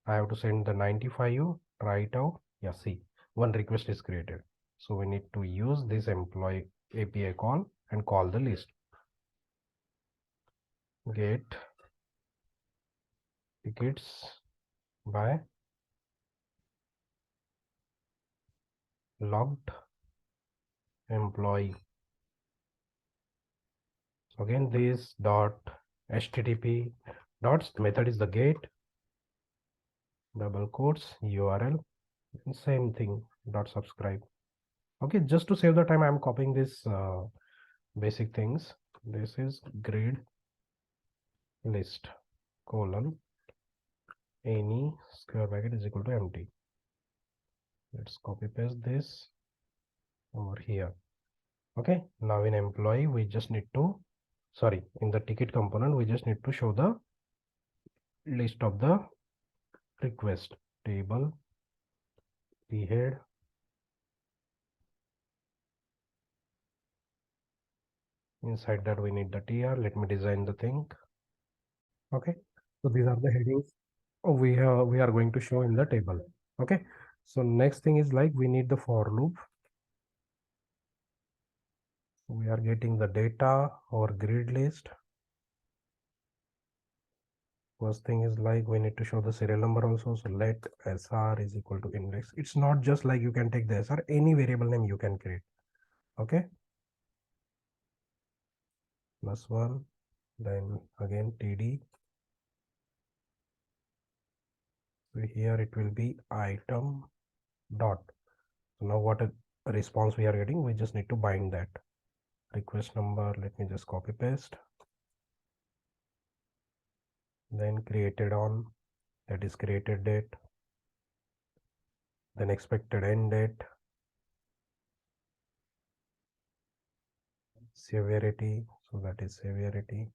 I have to send the 95, try it out. Yeah, see, one request is created. So we need to use this employee API call and call the list. Get tickets by logged employee. So again, this dot http dots method is the get double quotes URL, same thing dot subscribe. Okay, just to save the time, I'm copying this basic things. This is grid list colon any square bracket is equal to empty. Let's copy paste this over here. Okay, now in employee, we just need to, sorry, in the ticket component, we just need to show the list of the request table, the head. Inside that we need the tr. Let me design the thing. Okay, so these are the headings we are going to show in the table. Okay, so next thing is like we need the for loop. We are getting the data or grid list. First thing is like we need to show the serial number also. So let sr is equal to index. It's not just like you can take the sr, any variable name you can create. Okay, +1, then again td. So here it will be item dot. So now what a response we are getting, we just need to bind that. Request number, let me just copy paste. Then created on, that is created date. Then expected end date. Severity, so that is severity.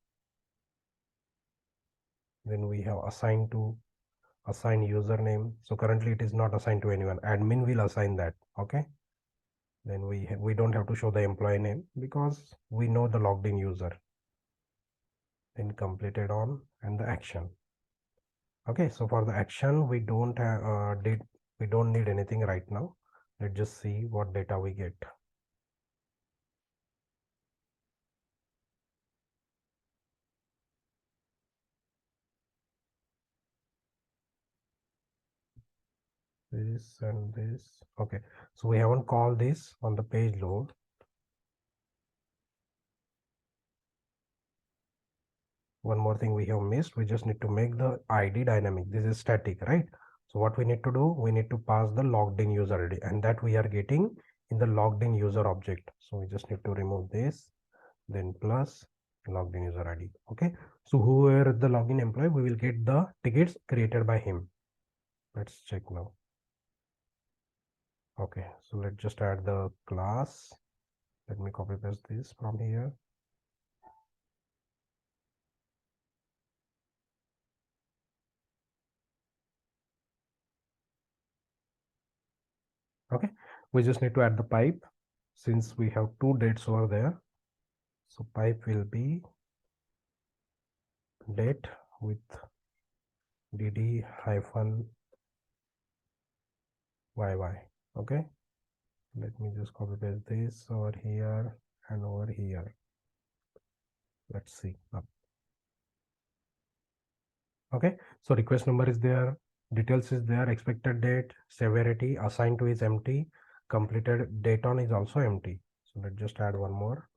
Then we have assigned to, assign username. So currently it is not assigned to anyone. Admin will assign that. Okay. Then we don't have to show the employee name because we know the logged in user. Then completed on and the action. Okay, so for the action we don't have we don't need anything right now. Let's just see what data we get. This and this. Okay, so we haven't called this on the page load. One more thing we have missed, we just need to make the id dynamic. This is static, right? So what we need to do, we need to pass the logged in user id, and that we are getting in the logged in user object. So we just need to remove this, then plus logged in user id. Okay, so whoever the login employee, we will get the tickets created by him. Let's check now. Okay, so let's just add the class. Let me copy paste this from here. Okay, we just need to add the pipe since we have two dates over there. So pipe will be date with dd hyphen yy. Okay, let me just copy paste this over here and over here. Let's see. Okay, so request number is there, details is there, expected date, severity, assigned to is empty, completed date on is also empty. So let's just add one more.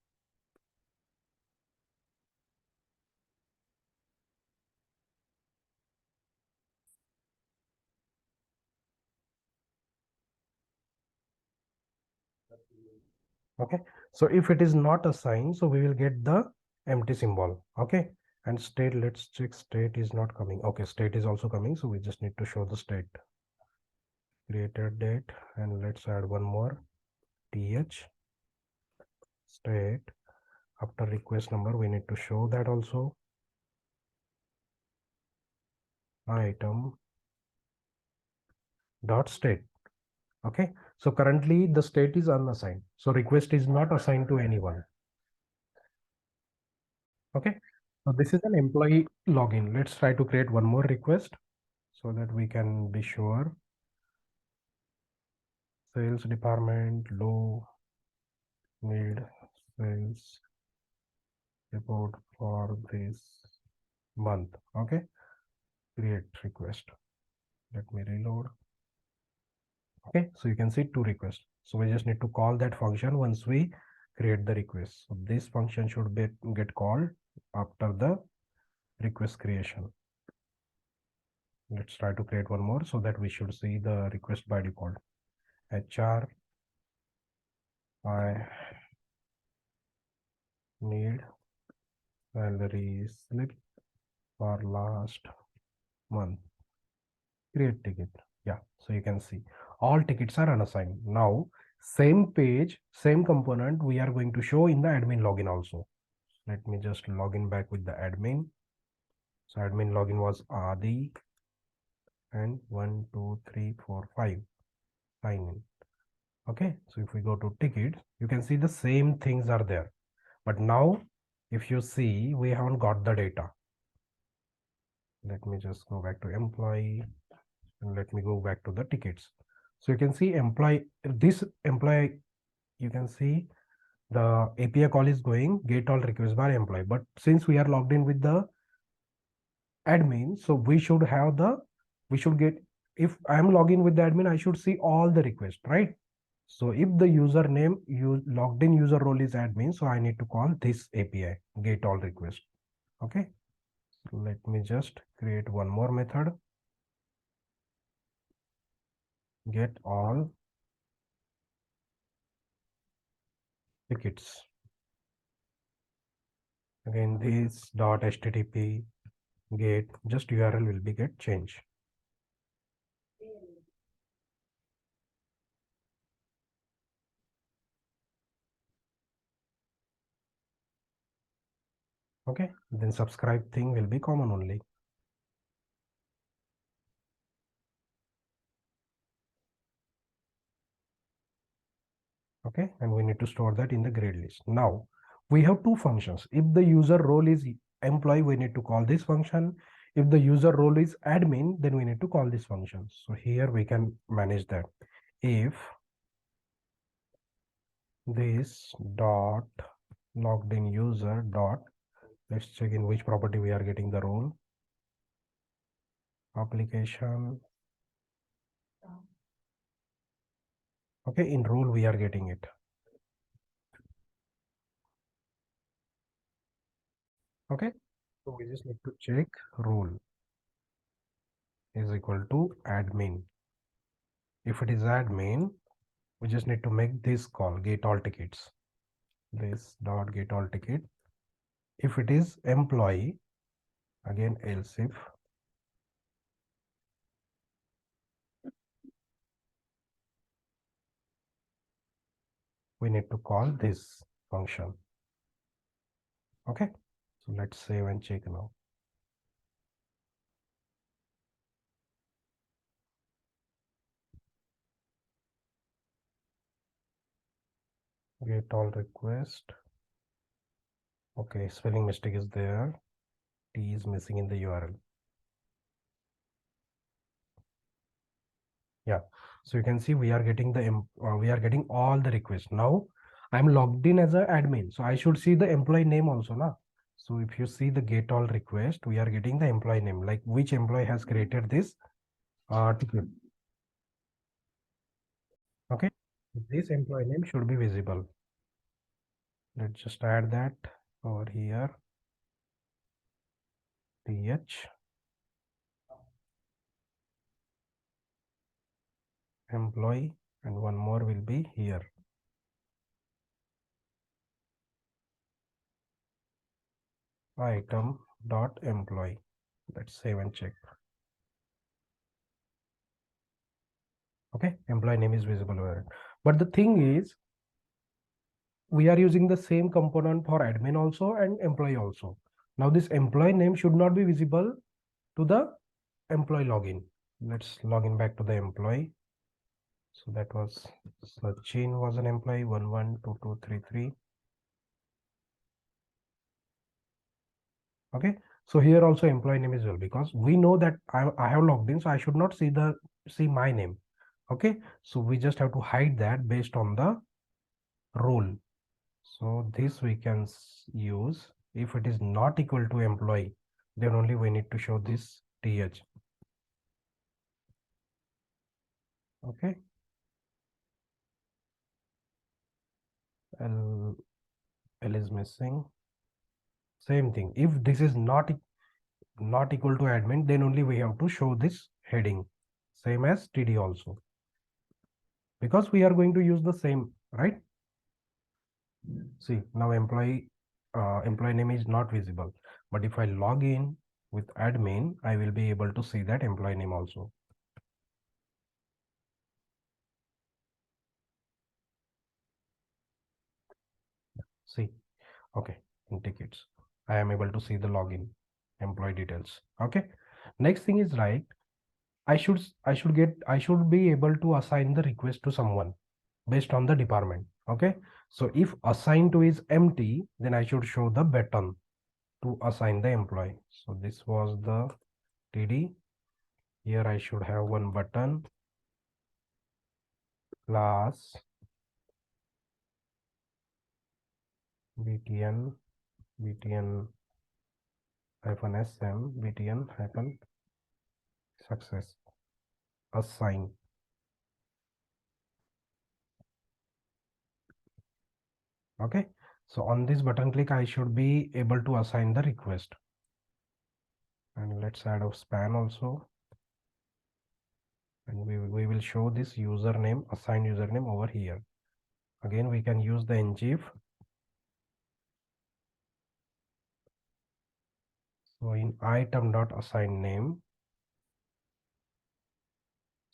Okay, so if it is not assigned, so we will get the empty symbol. Okay, and state, let's check, state is not coming. Okay, state is also coming, so we just need to show the state. Created date, and let's add one more, th state. After request number we need to show that also. Item dot state. Okay, so currently the state is unassigned, so request is not assigned to anyone. Okay, so this is an employee login. Let's try to create one more request so that we can be sure. Sales department, low, need sales report for this month. Okay, create request. Let me reload. Okay, so you can see two requests. So we just need to call that function once we create the request. So this function should be get called after the request creation. Let's try to create one more so that we should see the request by default. HR, I need salary slip for last month. Create ticket. Yeah, so you can see all tickets are unassigned. Now Same page, same component we are going to show in the admin login also. Let me just log in back with the admin. So admin login was Adi and 1, 2, 3, 4, 5 sign in. Okay, so if we go to tickets, you can see the same things are there. But now if you see, we haven't got the data. Let me just go back to employee and let me go back to the tickets. So you can see this employee, you can see the API call is going get all requests by employee. But since we are logged in with the admin, so we should get, if I am logging with the admin, I should see all the requests, right? So if the username logged in user role is admin, so I need to call this API get all request. Okay, so let me just create one more method, get all tickets. Again, this dot http get, just URL will be get change. Okay, then subscribe thing will be common only. Okay, and we need to store that in the grade list. Now we have two functions. If the user role is employee, we need to call this function. If the user role is admin, then we need to call this function. So here we can manage that. If this dot logged in user dot, let's check in which property we are getting the role, application. Okay, in role we are getting it. Okay, so we just need to check role is equal to admin. If it is admin, we just need to make this call get all tickets, this dot get all ticket. If it is employee, again else if we need to call this function. Okay, so let's save and check now. Get all request. Okay, spelling mistake is there, T is missing in the URL. Yeah, so you can see we are getting all the requests. Now I'm logged in as an admin, so I should see the employee name also now. So if you see the get all request, we are getting the employee name, like which employee has created this ticket. Okay, this employee name should be visible. Let's just add that over here, th employee, and one more will be here, item dot employee. Let's save and check. Okay, employee name is visible over it. But the thing is, we are using the same component for admin also and employee also. Now this employee name should not be visible to the employee login. Let's log in back to the employee. So that was Sachin was an employee 112233. Okay, so here also employee name is well, because we know that I have logged in, so I should not see my name. Okay, so we just have to hide that based on the role. So this we can use. If it is not equal to employee, then only we need to show this th. Okay, L is missing. Same thing. If this is not equal to admin, then only we have to show this heading, same as td also, because we are going to use the same, right? See, now employee name is not visible, but if I log in with admin, I will be able to see that employee name also. See, okay, in tickets, I am able to see the login, employee details. Okay. Next thing is like I should be able to assign the request to someone based on the department. Okay. So if assign to is empty, then I should show the button to assign the employee. So this was the TD. Here I should have one button, class btn btn hyphen sm btn hyphen success assign. Okay. So on this button click, I should be able to assign the request. And let's add a span also. And we will show this username, assigned username over here. Again, we can use the ngif. So in item.assign name.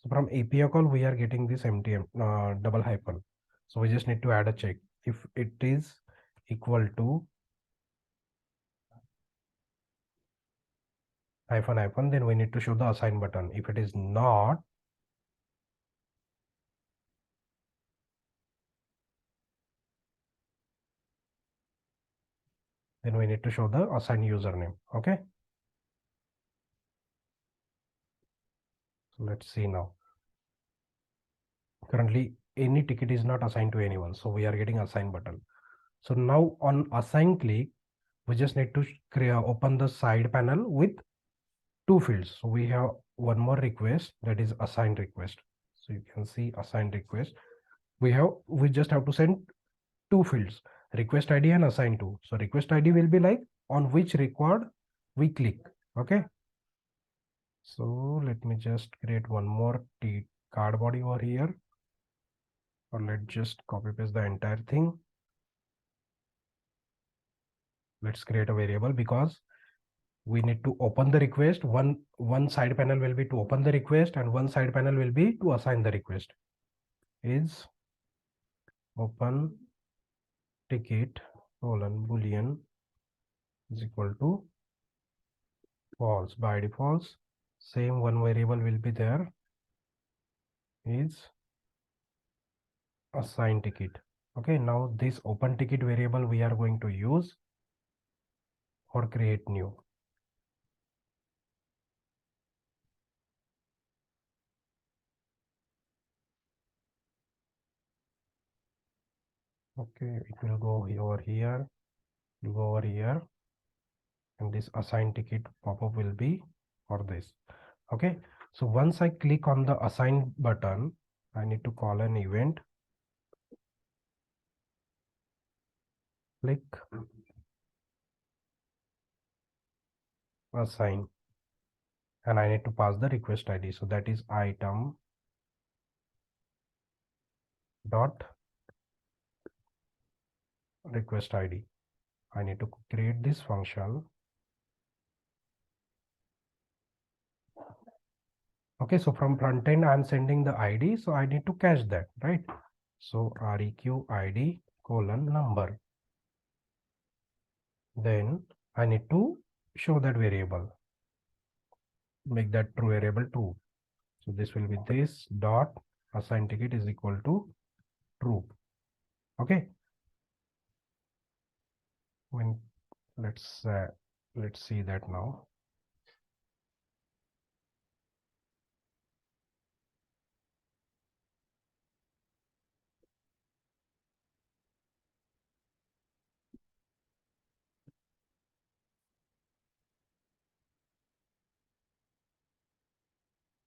So from API call, we are getting this empty double hyphen. So we just need to add a check. If it is equal to hyphen hyphen, then we need to show the assign button. If it is not, then we need to show the assign username. Okay. So let's see now. Currently, any ticket is not assigned to anyone. So we are getting assign button. So now on assign click, we just need to open the side panel with two fields. So we have one more request, that is assigned request. So you can see assigned request. We just have to send two fields, request ID and assign to. So request ID will be like on which record we click. Okay. So let me just create one more card body over here, or let's just copy paste the entire thing. Let's create a variable because we need to open the request. One side panel will be to open the request and one side panel will be to assign the request. Is open ticket colon boolean is equal to false by default. Same one variable will be there, is assign ticket. Okay, now this open ticket variable we are going to use for create new. Okay, it will go over here, you go over here, and this assign ticket pop-up will be for this. Okay, so once I click on the assign button, I need to call an event, click assign, and I need to pass the request ID. So that is item dot request ID. I need to create this function. Okay, so from front end I'm sending the ID, so I need to cache that, right? So req ID colon number. Then I need to show that variable, make that true variable true. So this will be this dot assign ticket is equal to true. Okay. When let's see that now.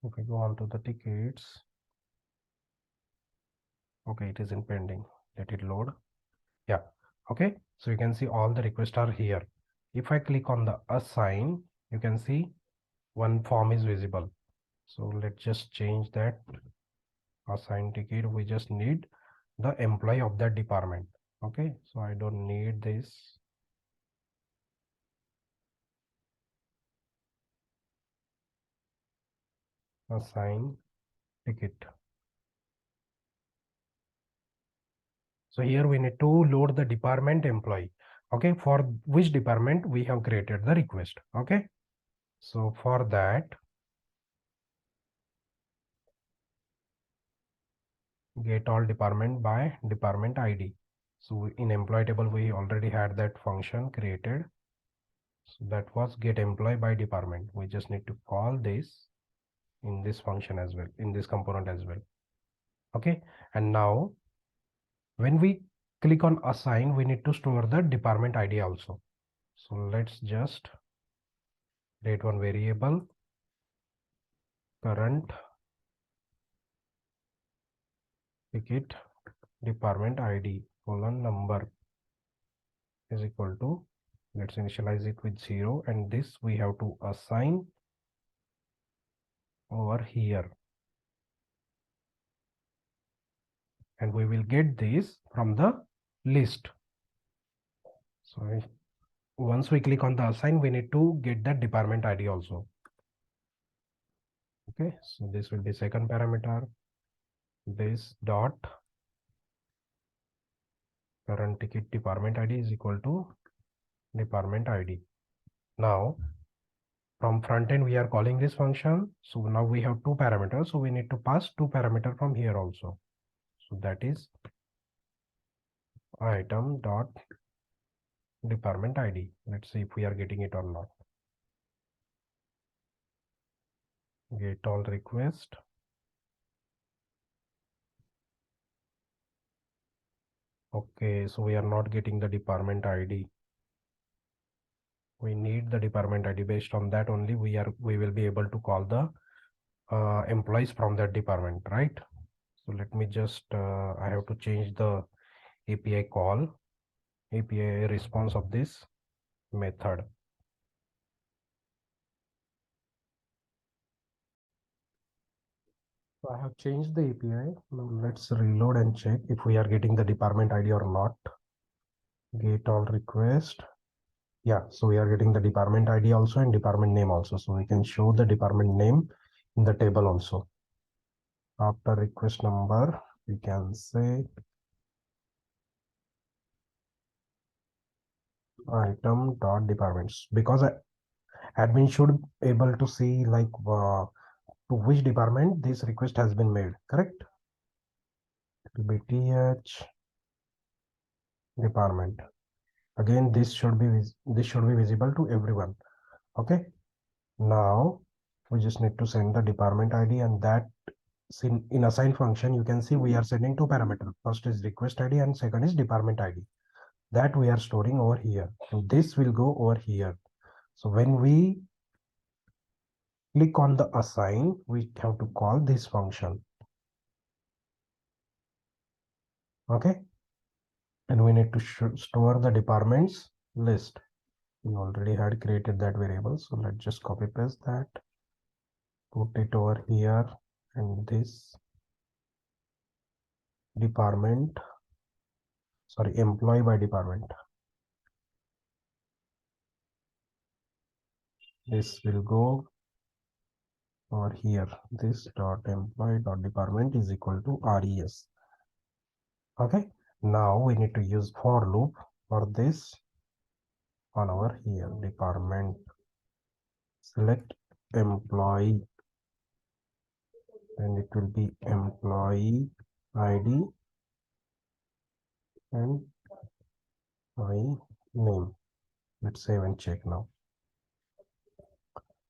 If we go on to the tickets, okay, it is in pending. Let it load. Yeah. Okay. So you can see all the requests are here. If I click on the assign, you can see one form is visible. So let's just change that. Assign ticket, we just need the employee of that department. Okay, so I don't need this. Assign ticket. So here we need to load the department employee. Okay, for which department we have created the request. Okay, so for that, get all department by department ID. So in employee table, we already had that function created. So that was get employee by department. We just need to call this in this function as well, in this component as well. Okay, and now when we click on assign, we need to store the department ID also. So let's just create one variable, current ticket department ID colon number is equal to, let's initialize it with 0, and this we have to assign over here, and we will get this from the list. So once we click on the assign, we need to get the department ID also. Okay, so this will be second parameter, this dot current ticket department ID is equal to department ID. Now from front end we are calling this function, so now we have two parameters, so we need to pass two parameter from here also. So that is item dot department ID. Let's see if we are getting it or not. Get all request. Okay, so we are not getting the department ID. We need the department ID. Based on that only we will be able to call the employees from that department, right? So let me just I have to change the API call, API response of this method. So I have changed the API. Now let's reload and check if we are getting the department ID or not. Get all request. Yeah, so we are getting the department ID also and department name also. So we can show the department name in the table also. After request number, we can say item dot departments, because admin should able to see like to which department this request has been made, correct? It will be th department. Again, this should be visible to everyone. Okay, now we just need to send the department ID, and that in assign function you can see we are sending two parameters. First is request ID and second is department ID, that we are storing over here, and this will go over here. So when we click on the assign, we have to call this function. Okay, and we need to store the departments list. We already had created that variable, so let's just copy paste that, put it over here, and this department, sorry, employee by department, this will go over here. This dot employee dot department is equal to res. Okay, now we need to use for loop for this on over here, department, select employee, and it will be employee ID and my name. Let's save and check now.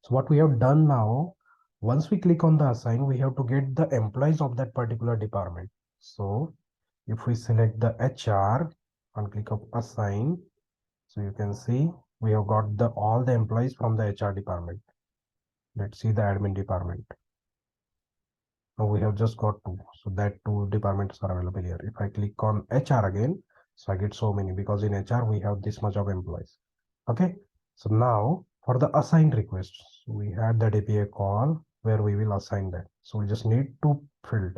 So what we have done now, once we click on the assign, we have to get the employees of that particular department. So if we select the HR and click on assign, so you can see we have got all the employees from the HR department. Let's see the admin department. Now we have just got two, so that two departments are available here. If I click on HR again, so I get so many, because in HR we have this much of employees. Okay, so now for the assigned requests, we had that API call where we will assign that. So we just need two field.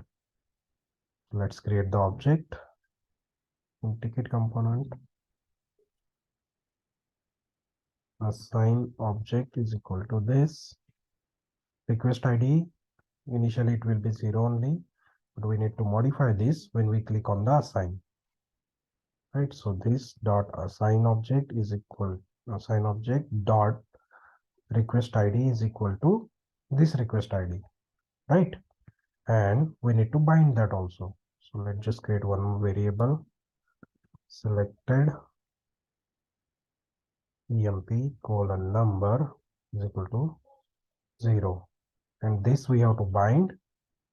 Let's create the object in ticket component. Assign object is equal to this request ID. Initially it will be 0 only, but we need to modify this when we click on the assign. right? So this dot assign object is equal assign object dot request id is equal to this request id, right? And we need to bind that also. So let's just create one variable selected emp colon number is equal to 0, and this we have to bind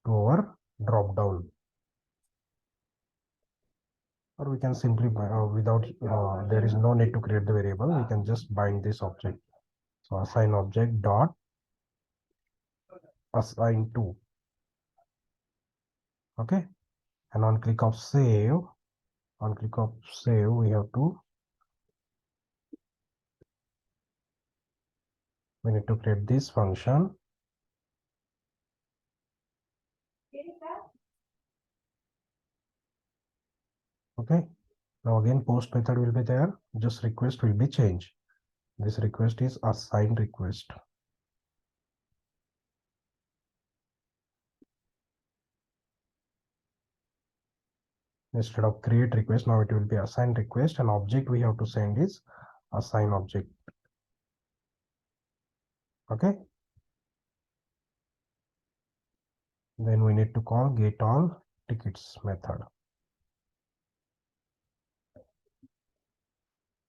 to our drop down, or we can simply without there is no need to create the variable, we can just bind this object. So assign object dot assign to, okay, and on click of save we have to we need to create this function. Okay, now again post method will be there, just request will be changed. This request is assign request. Instead of create request, now it will be assign request, and object we have to send is assign object. Okay, then we need to call get all tickets method.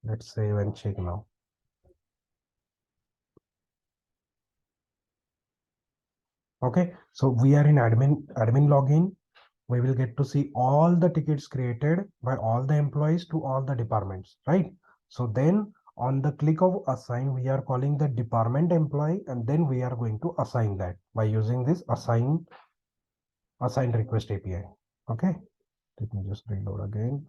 Let's save and check now. Okay, so we are in admin login. We will get to see all the tickets created by all the employees to all the departments, right? So then on the click of assign, we are calling the department employee, and then we are going to assign that by using this assign request API. Okay, let me just reload again.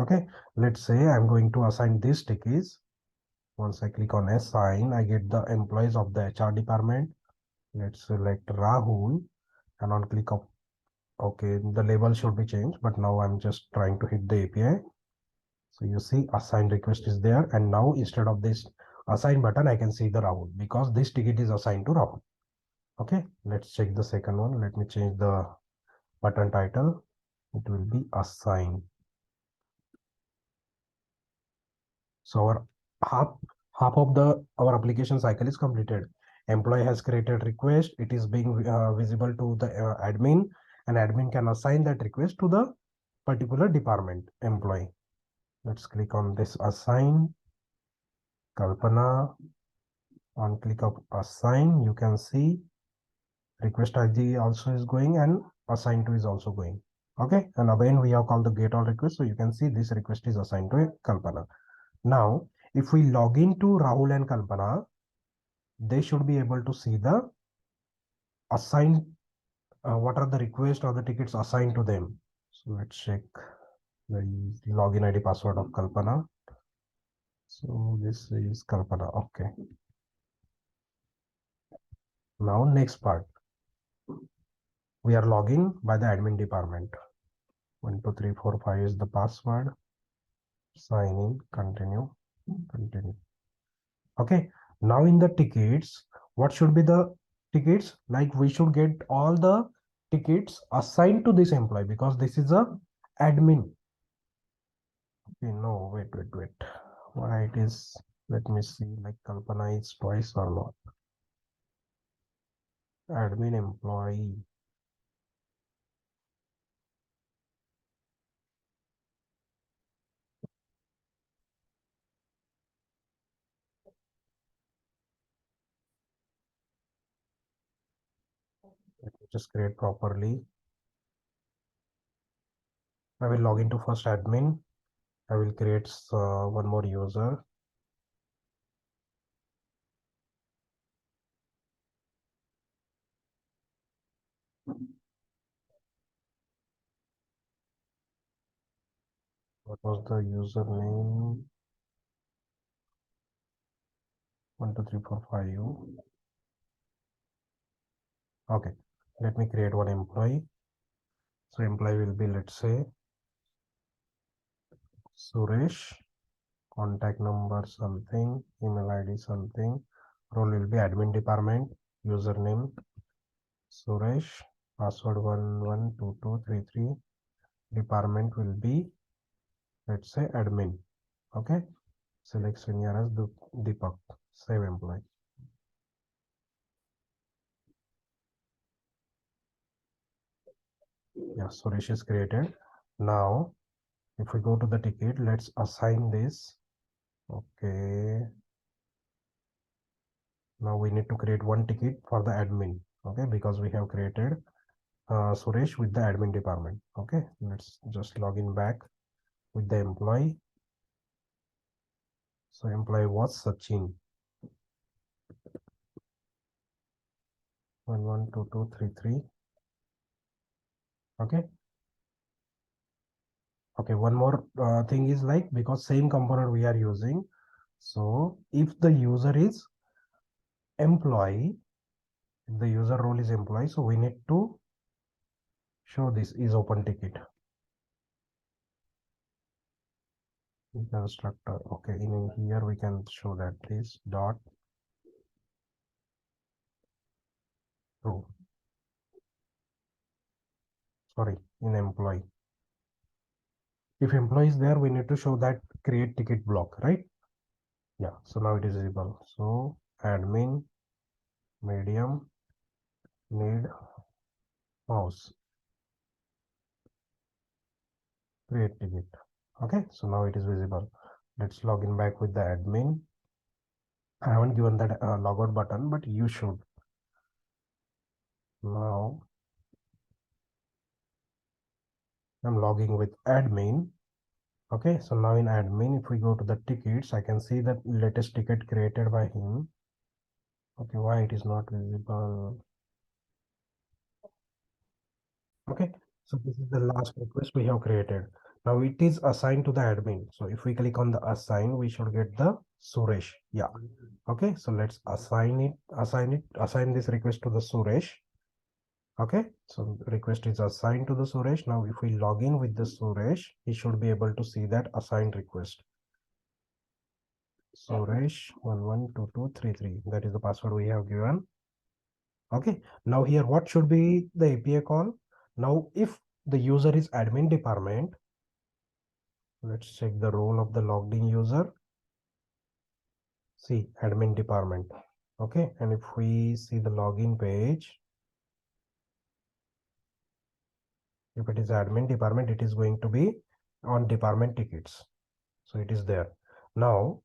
Okay, let's say I'm going to assign these tickets. Once I click on assign, I get the employees of the HR department. Let's select Rahul, and on click of okay, the label should be changed, but now I'm just trying to hit the API. So you see assign request is there, and now instead of this assign button, I can see the Rahul because this ticket is assigned to Rahul. Okay, let's check the second one. Let me change the button title. It will be assign. So half of the our application cycle is completed. Employee has created request. It is being visible to the admin, and admin can assign that request to the particular department employee. Let's click on this assign Kalpana. On click of assign, you can see request ID also is going and assign to is also going. Okay, and again we have called the get all request, so you can see this request is assigned to Kalpana. Now if we log in to Rahul and Kalpana, they should be able to see the assigned what are the requests or the tickets assigned to them. So let's check the login ID password of Kalpana. So this is Kalpana. Okay, now next part, we are logging by the admin department. 1 2 3 4 5 is the password. Sign in, continue. Okay, now in the tickets, what should be the tickets? Like we should get all the tickets assigned to this employee because this is a admin. Okay, no, wait. Why it is? Let me see. Like Kalpana is twice or not? Admin employee. Let me just create properly. I will log into first admin. I will create one more user. What was the username? 1 2 3 4 5. Okay, let me create one employee. So employee will be, let's say, Suresh. Contact number something, email ID something. Role will be admin department. Username Suresh. Password 112233. department will be, let's say, admin. Okay, select senior as Deepak, save employee. Yeah, Suresh is created. Now if we go to the ticket, let's assign this. Okay, now we need to create one ticket for the admin. Okay, because we have created Suresh with the admin department. Okay, let's just log in back with the employee. So employee was Sachin. 112233. Okay. Okay, one more thing is like, because same component we are using, so if the user is employee, if the user role is employee, so we need to show this is open ticket constructor. Okay, in here we can show that this dot true. Sorry, in employee. If employee is there, we need to show that create ticket block, right? Yeah, so now it is visible. So admin medium need mouse create ticket. Okay, so now it is visible. Let's log in back with the admin. I haven't given that logout button, but you should. Now I'm logging with admin. Okay, so now in admin, if we go to the tickets, I can see that latest ticket created by him. Okay, why it is not visible? Okay, so this is the last request we have created. Now it is assigned to the admin. So if we click on the assign, we should get the Suresh. Yeah. Okay, so let's assign this request to the Suresh. Okay, so request is assigned to the Suresh. Now if we log in with the Suresh, he should be able to see that assigned request. Suresh 112233. That is the password we have given. Okay, now here what should be the API call? Now if the user is admin department, let's check the role of the logged in user. See, admin department. Okay, and if we see the login page, if it is admin department, it is going to be on department tickets. So it is there. Now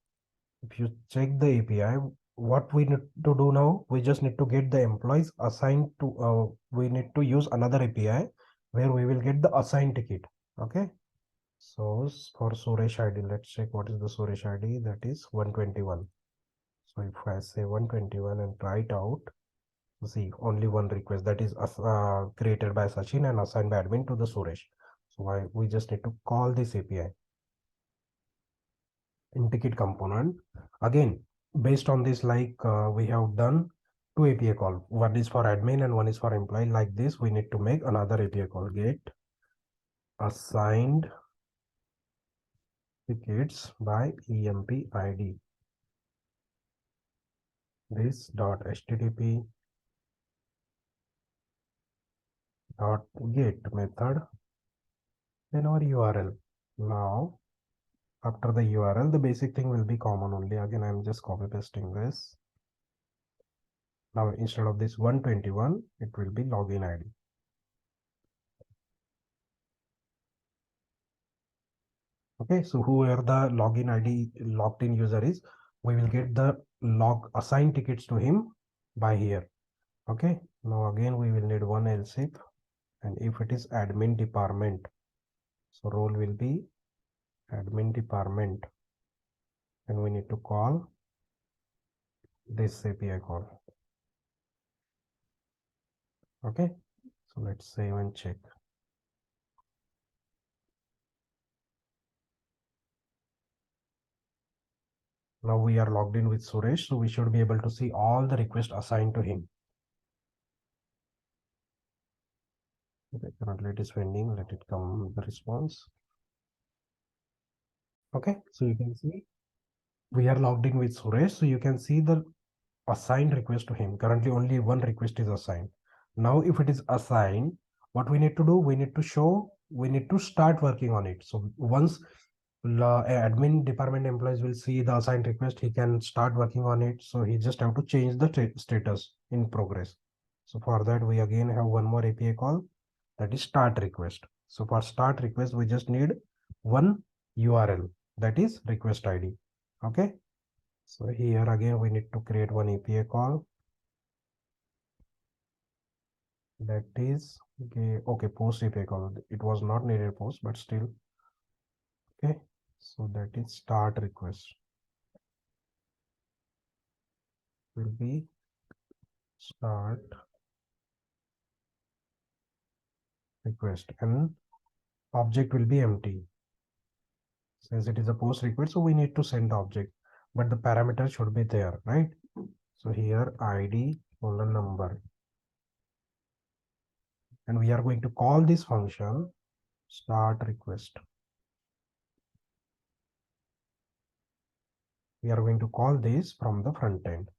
if you check the API, what we need to do now, we just need to get the employees assigned to, we need to use another API where we will get the assigned ticket. Okay. So for Suresh ID, let's check what is the Suresh ID. That is 121. So if I say 121 and try it out, see only one request that is created by Sachin and assigned by admin to the Suresh. So we just need to call this API in ticket component. Again, based on this, like we have done two API call. One is for admin and one is for employee. Like this, we need to make another API call. Get assigned tickets by emp ID. This dot http dot get method, then our URL. Now after the URL, the basic thing will be common only. Again, I'm just copy pasting this. Now instead of this 121, it will be login ID. Okay, so whoever the login ID logged in user is, we will get the log assigned tickets to him by here. Okay, now again we will need one else if, and if it is admin department, so role will be admin department, and we need to call this API call. Okay, so let's save and check. Now we are logged in with Suresh, so we should be able to see all the requests assigned to him. Okay, currently it is pending. Let it come the response. Okay, so you can see we are logged in with Suresh, so you can see the assigned request to him. Currently only one request is assigned. Now if it is assigned, what we need to do, we need to show we need to start working on it. So once admin department employees will see the assigned request, he can start working on it. So he just have to change the status in progress. So for that, we again have one more API call, that is start request. So for start request, we just need one URL, that is request ID. Okay. So here again, we need to create one API call, that is okay, post API call. It was not needed post, but still. Okay. So that is start request will be start request and object will be empty. Since it is a post request, so we need to send the object, but the parameter should be there, right? So here ID colon number, and we are going to call this function start request. We are going to call this from the front end.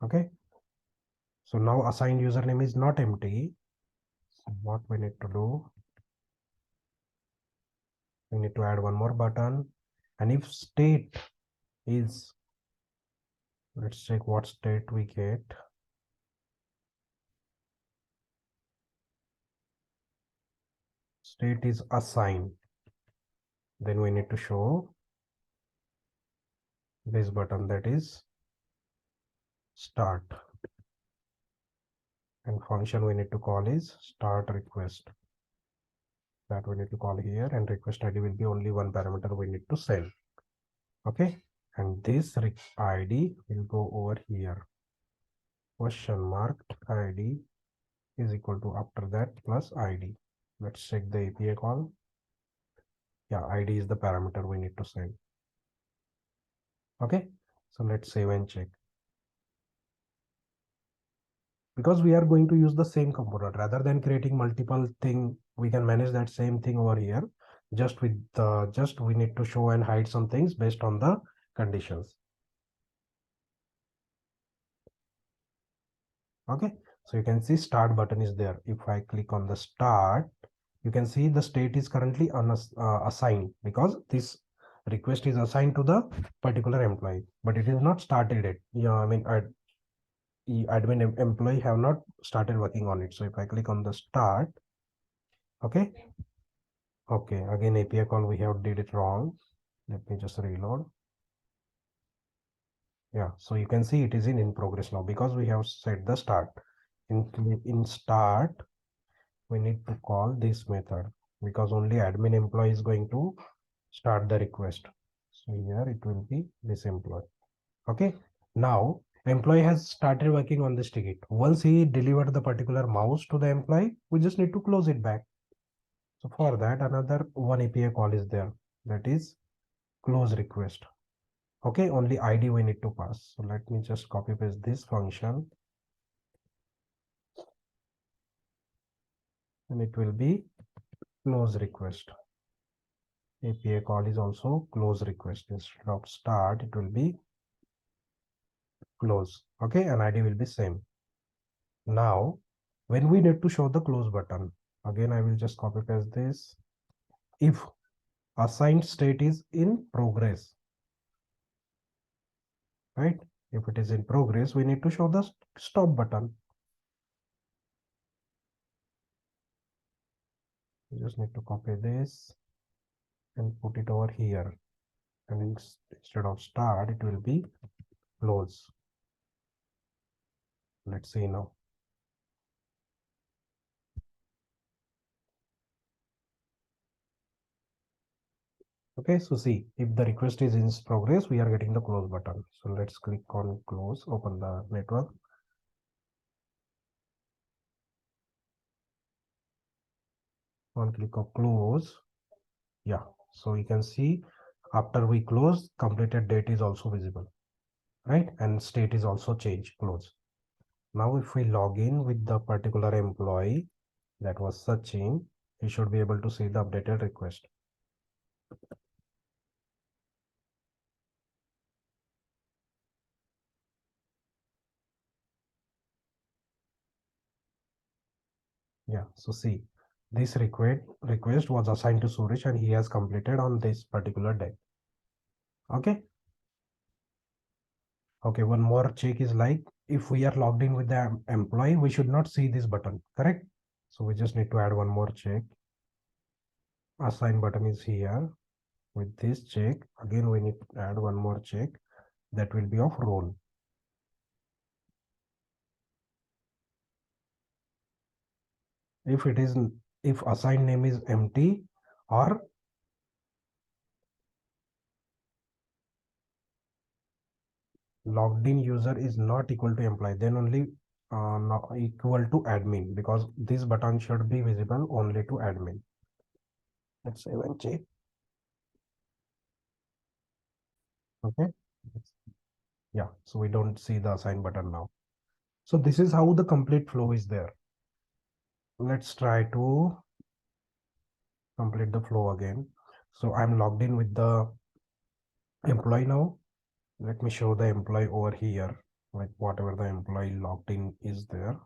Okay. So now assigned username is not empty. So what we need to do, we need to add one more button, and if state is, let's check what state we get. State is assigned, then we need to show this button, that is start, and function we need to call is start request, that we need to call here, and request ID will be only one parameter we need to send. Okay, and this ID will go over here, question mark ID is equal to after that plus ID. Let's check the API call. Yeah, ID is the parameter we need to send. Okay, so let's save and check. Because we are going to use the same component, rather than creating multiple thing, we can manage that same thing over here. Just with just we need to show and hide some things based on the conditions. Okay, so you can see start button is there. If I click on the start, you can see the state is currently assigned, because this request is assigned to the particular employee, but it is not started yet. Yeah, I mean, admin employee have not started working on it. So if I click on the start, okay, again API call we have did it wrong. Let me just reload. Yeah, so you can see it is in progress now, because we have set the start. In start, we need to call this method, because only admin employee is going to start the request. So here it will be this employee. Okay, now employee has started working on this ticket. Once he delivered the particular mouse to the employee, we just need to close it back. So for that, another one API call is there, that is close request. Okay, only ID we need to pass. So let me just copy paste this function, and it will be close request. API call is also close request. Instead of start, it will be close. Okay, and ID will be same. Now, when we need to show the close button, again I will just copy paste this. If assigned state is in progress, right? If it is in progress, we need to show the stop button. You just need to copy this and put it over here. And instead of start, it will be close. Let's see now. Okay, so see, if the request is in progress, we are getting the close button. So let's click on close, open the network. On click of close, yeah, so you can see after we close, completed date is also visible, right? And state is also changed, close. Now if we log in with the particular employee that was Sachin, he should be able to see the updated request. Yeah, so see, this request was assigned to Suresh and he has completed on this particular day. Okay. Okay, one more check is like if we are logged in with the employee, we should not see this button, correct? So we just need to add one more check. Assign button is here. With this check, again we need to add one more check that will be of role. If it is, if assigned name is empty or logged in user is not equal to employee, then only not equal to admin, because this button should be visible only to admin. Let's save and check. Okay. Yeah, so we don't see the assign button now. So this is how the complete flow is there. Let's try to complete the flow again. So I'm logged in with the employee now. Let me show the employee over here, like whatever the employee logged in is there.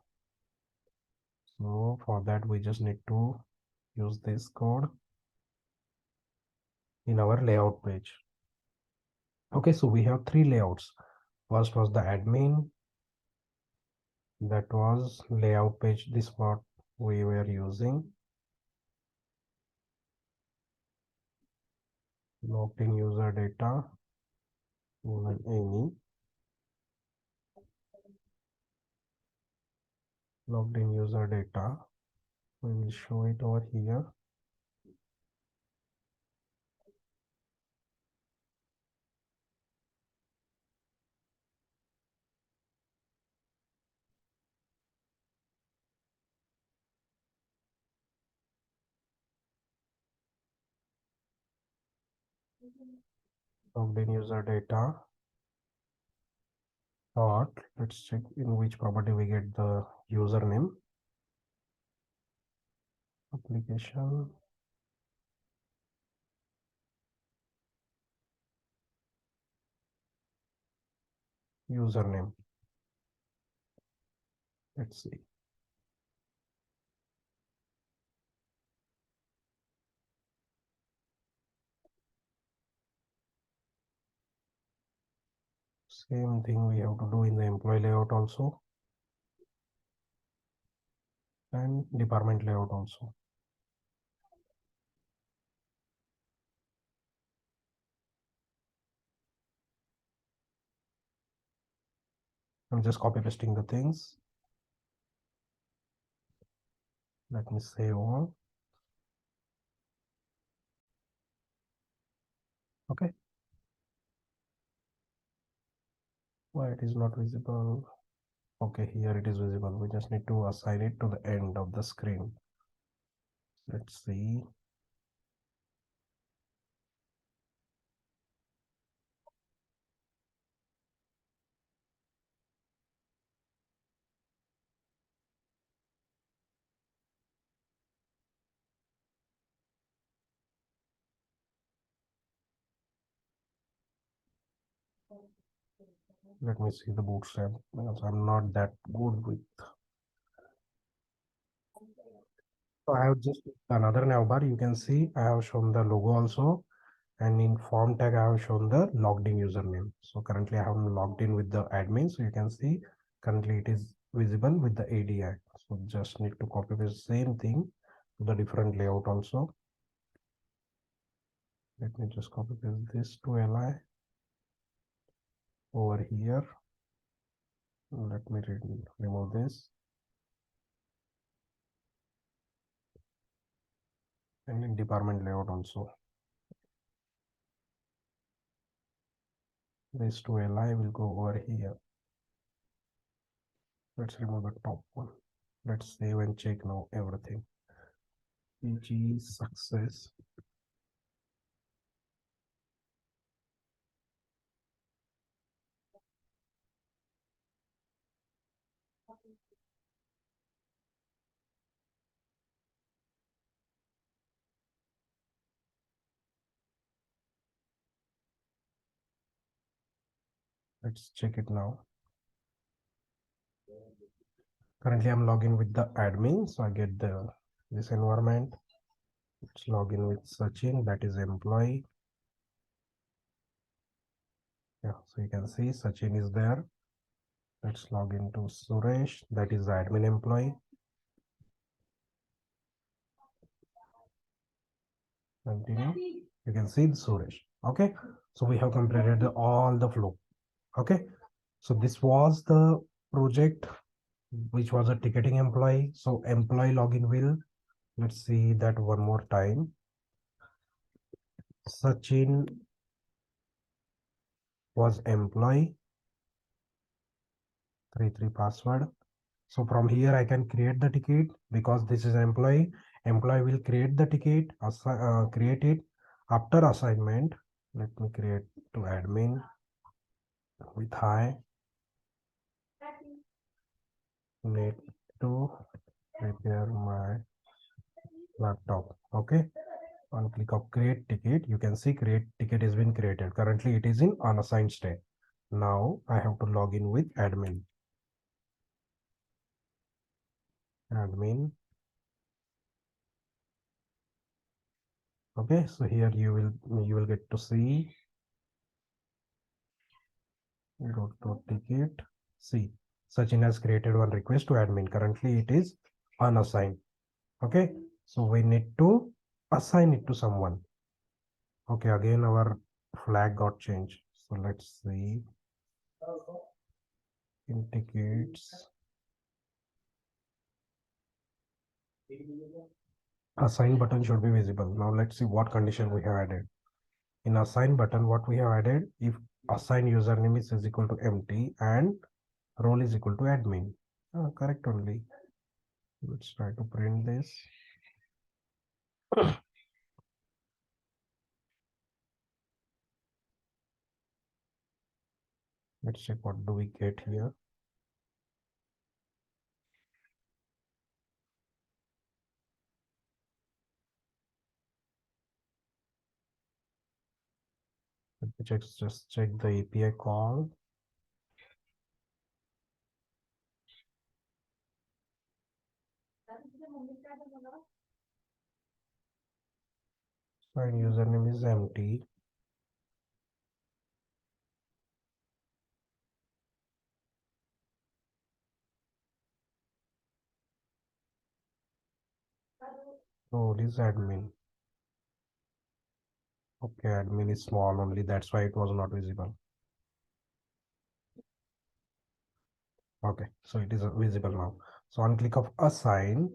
So for that, we just need to use this code in our layout page. Okay, so we have three layouts. First was the admin, that was layout page, this what we were using. Logged in user data, any logged in user data, we will show it over here. Logged in user data dot, let's check in which property we get the username. Application username. Let's see. Same thing we have to do in the employee layout also, and department layout also. I'm just copy pasting the things. Let me save all. Okay. Why it is not visible? Okay, here it is visible. We just need to assign it to the end of the screen. Let's see. Let me see the bootstrap, because I'm not that good with. So I have just another navbar. You can see I have shown the logo also, and in form tag I have shown the logged in username. So currently I have logged in with the admin, so you can see currently it is visible with the ADI. So just need to copy the same thing to the different layout also. Let me just copy paste this to li over here. Let me remove this, and in department layout also. This to li will go over here. Let's remove the top one. Let's save and check now everything. PG success. Let's check it now. Currently I'm logging with the admin, so I get this environment. Let's log in with Sachin, that is employee. Yeah, so you can see Sachin is there. Let's log into Suresh, that is the admin employee. Continue. You can see Suresh. Okay, so we have completed all the flow. Okay, so this was the project which was a ticketing employee. So employee login will, let's see that one more time. Sachin was employee 33 password. So from here I can create the ticket because this is employee. Employee will create the ticket, create it after assignment. Let me create to admin with hi. Need to repair my laptop. Okay. On click of create ticket, you can see create ticket has been created. Currently it is in unassigned state. Now I have to log in with admin. Admin. Okay, so here you will get to see, go to ticket. See, Sachin has created one request to admin. Currently it is unassigned. Okay, so we need to assign it to someone. Okay, again our flag got changed. So let's see in tickets. Assign button should be visible. Now let's see what condition we have added. In assign button, what we have added, if assign username is equal to empty and role is equal to admin. Correct only. Let's try to print this. Let's check what do we get here. Let me just check the API call. Fine, username is empty. Role is admin. Okay, admin is small only, that's why it was not visible. Okay, so it is visible now. So on click of assign,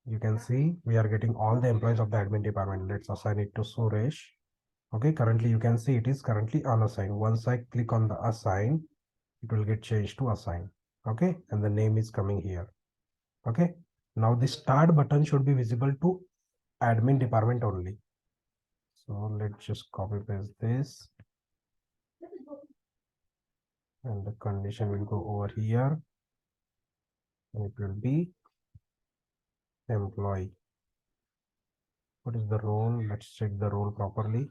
you can see we are getting all the employees of the admin department. Let's assign it to Suresh. Okay, currently you can see it is currently unassigned. Once I click on the assign, it will get changed to assign. Okay, and the name is coming here. Okay, now the start button should be visible to admin department only. So let's just copy paste this, and the condition will go over here, and it will be employee. What is the role? Let's check the role properly.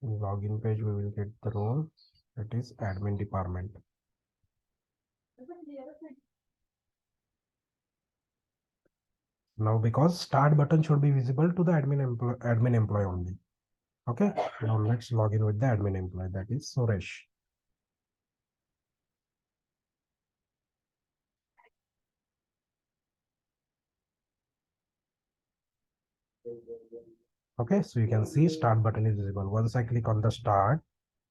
In login page we will get the role, that is admin department. Now because start button should be visible to the admin employee only. Okay, now let's log in with the admin employee, that is Suresh. Okay, so you can see start button is visible. Once I click on the start,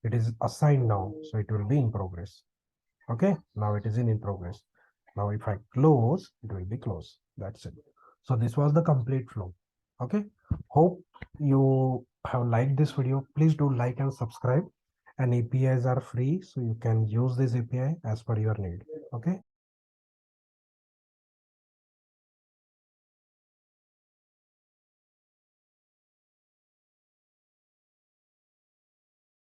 it is assigned now, so it will be in progress. Okay, now it is in progress. Now if I close, it will be closed. That's it. So this was the complete flow. Okay, hope you have liked this video. Please do like and subscribe, and APIs are free, so you can use this API as per your need. Okay.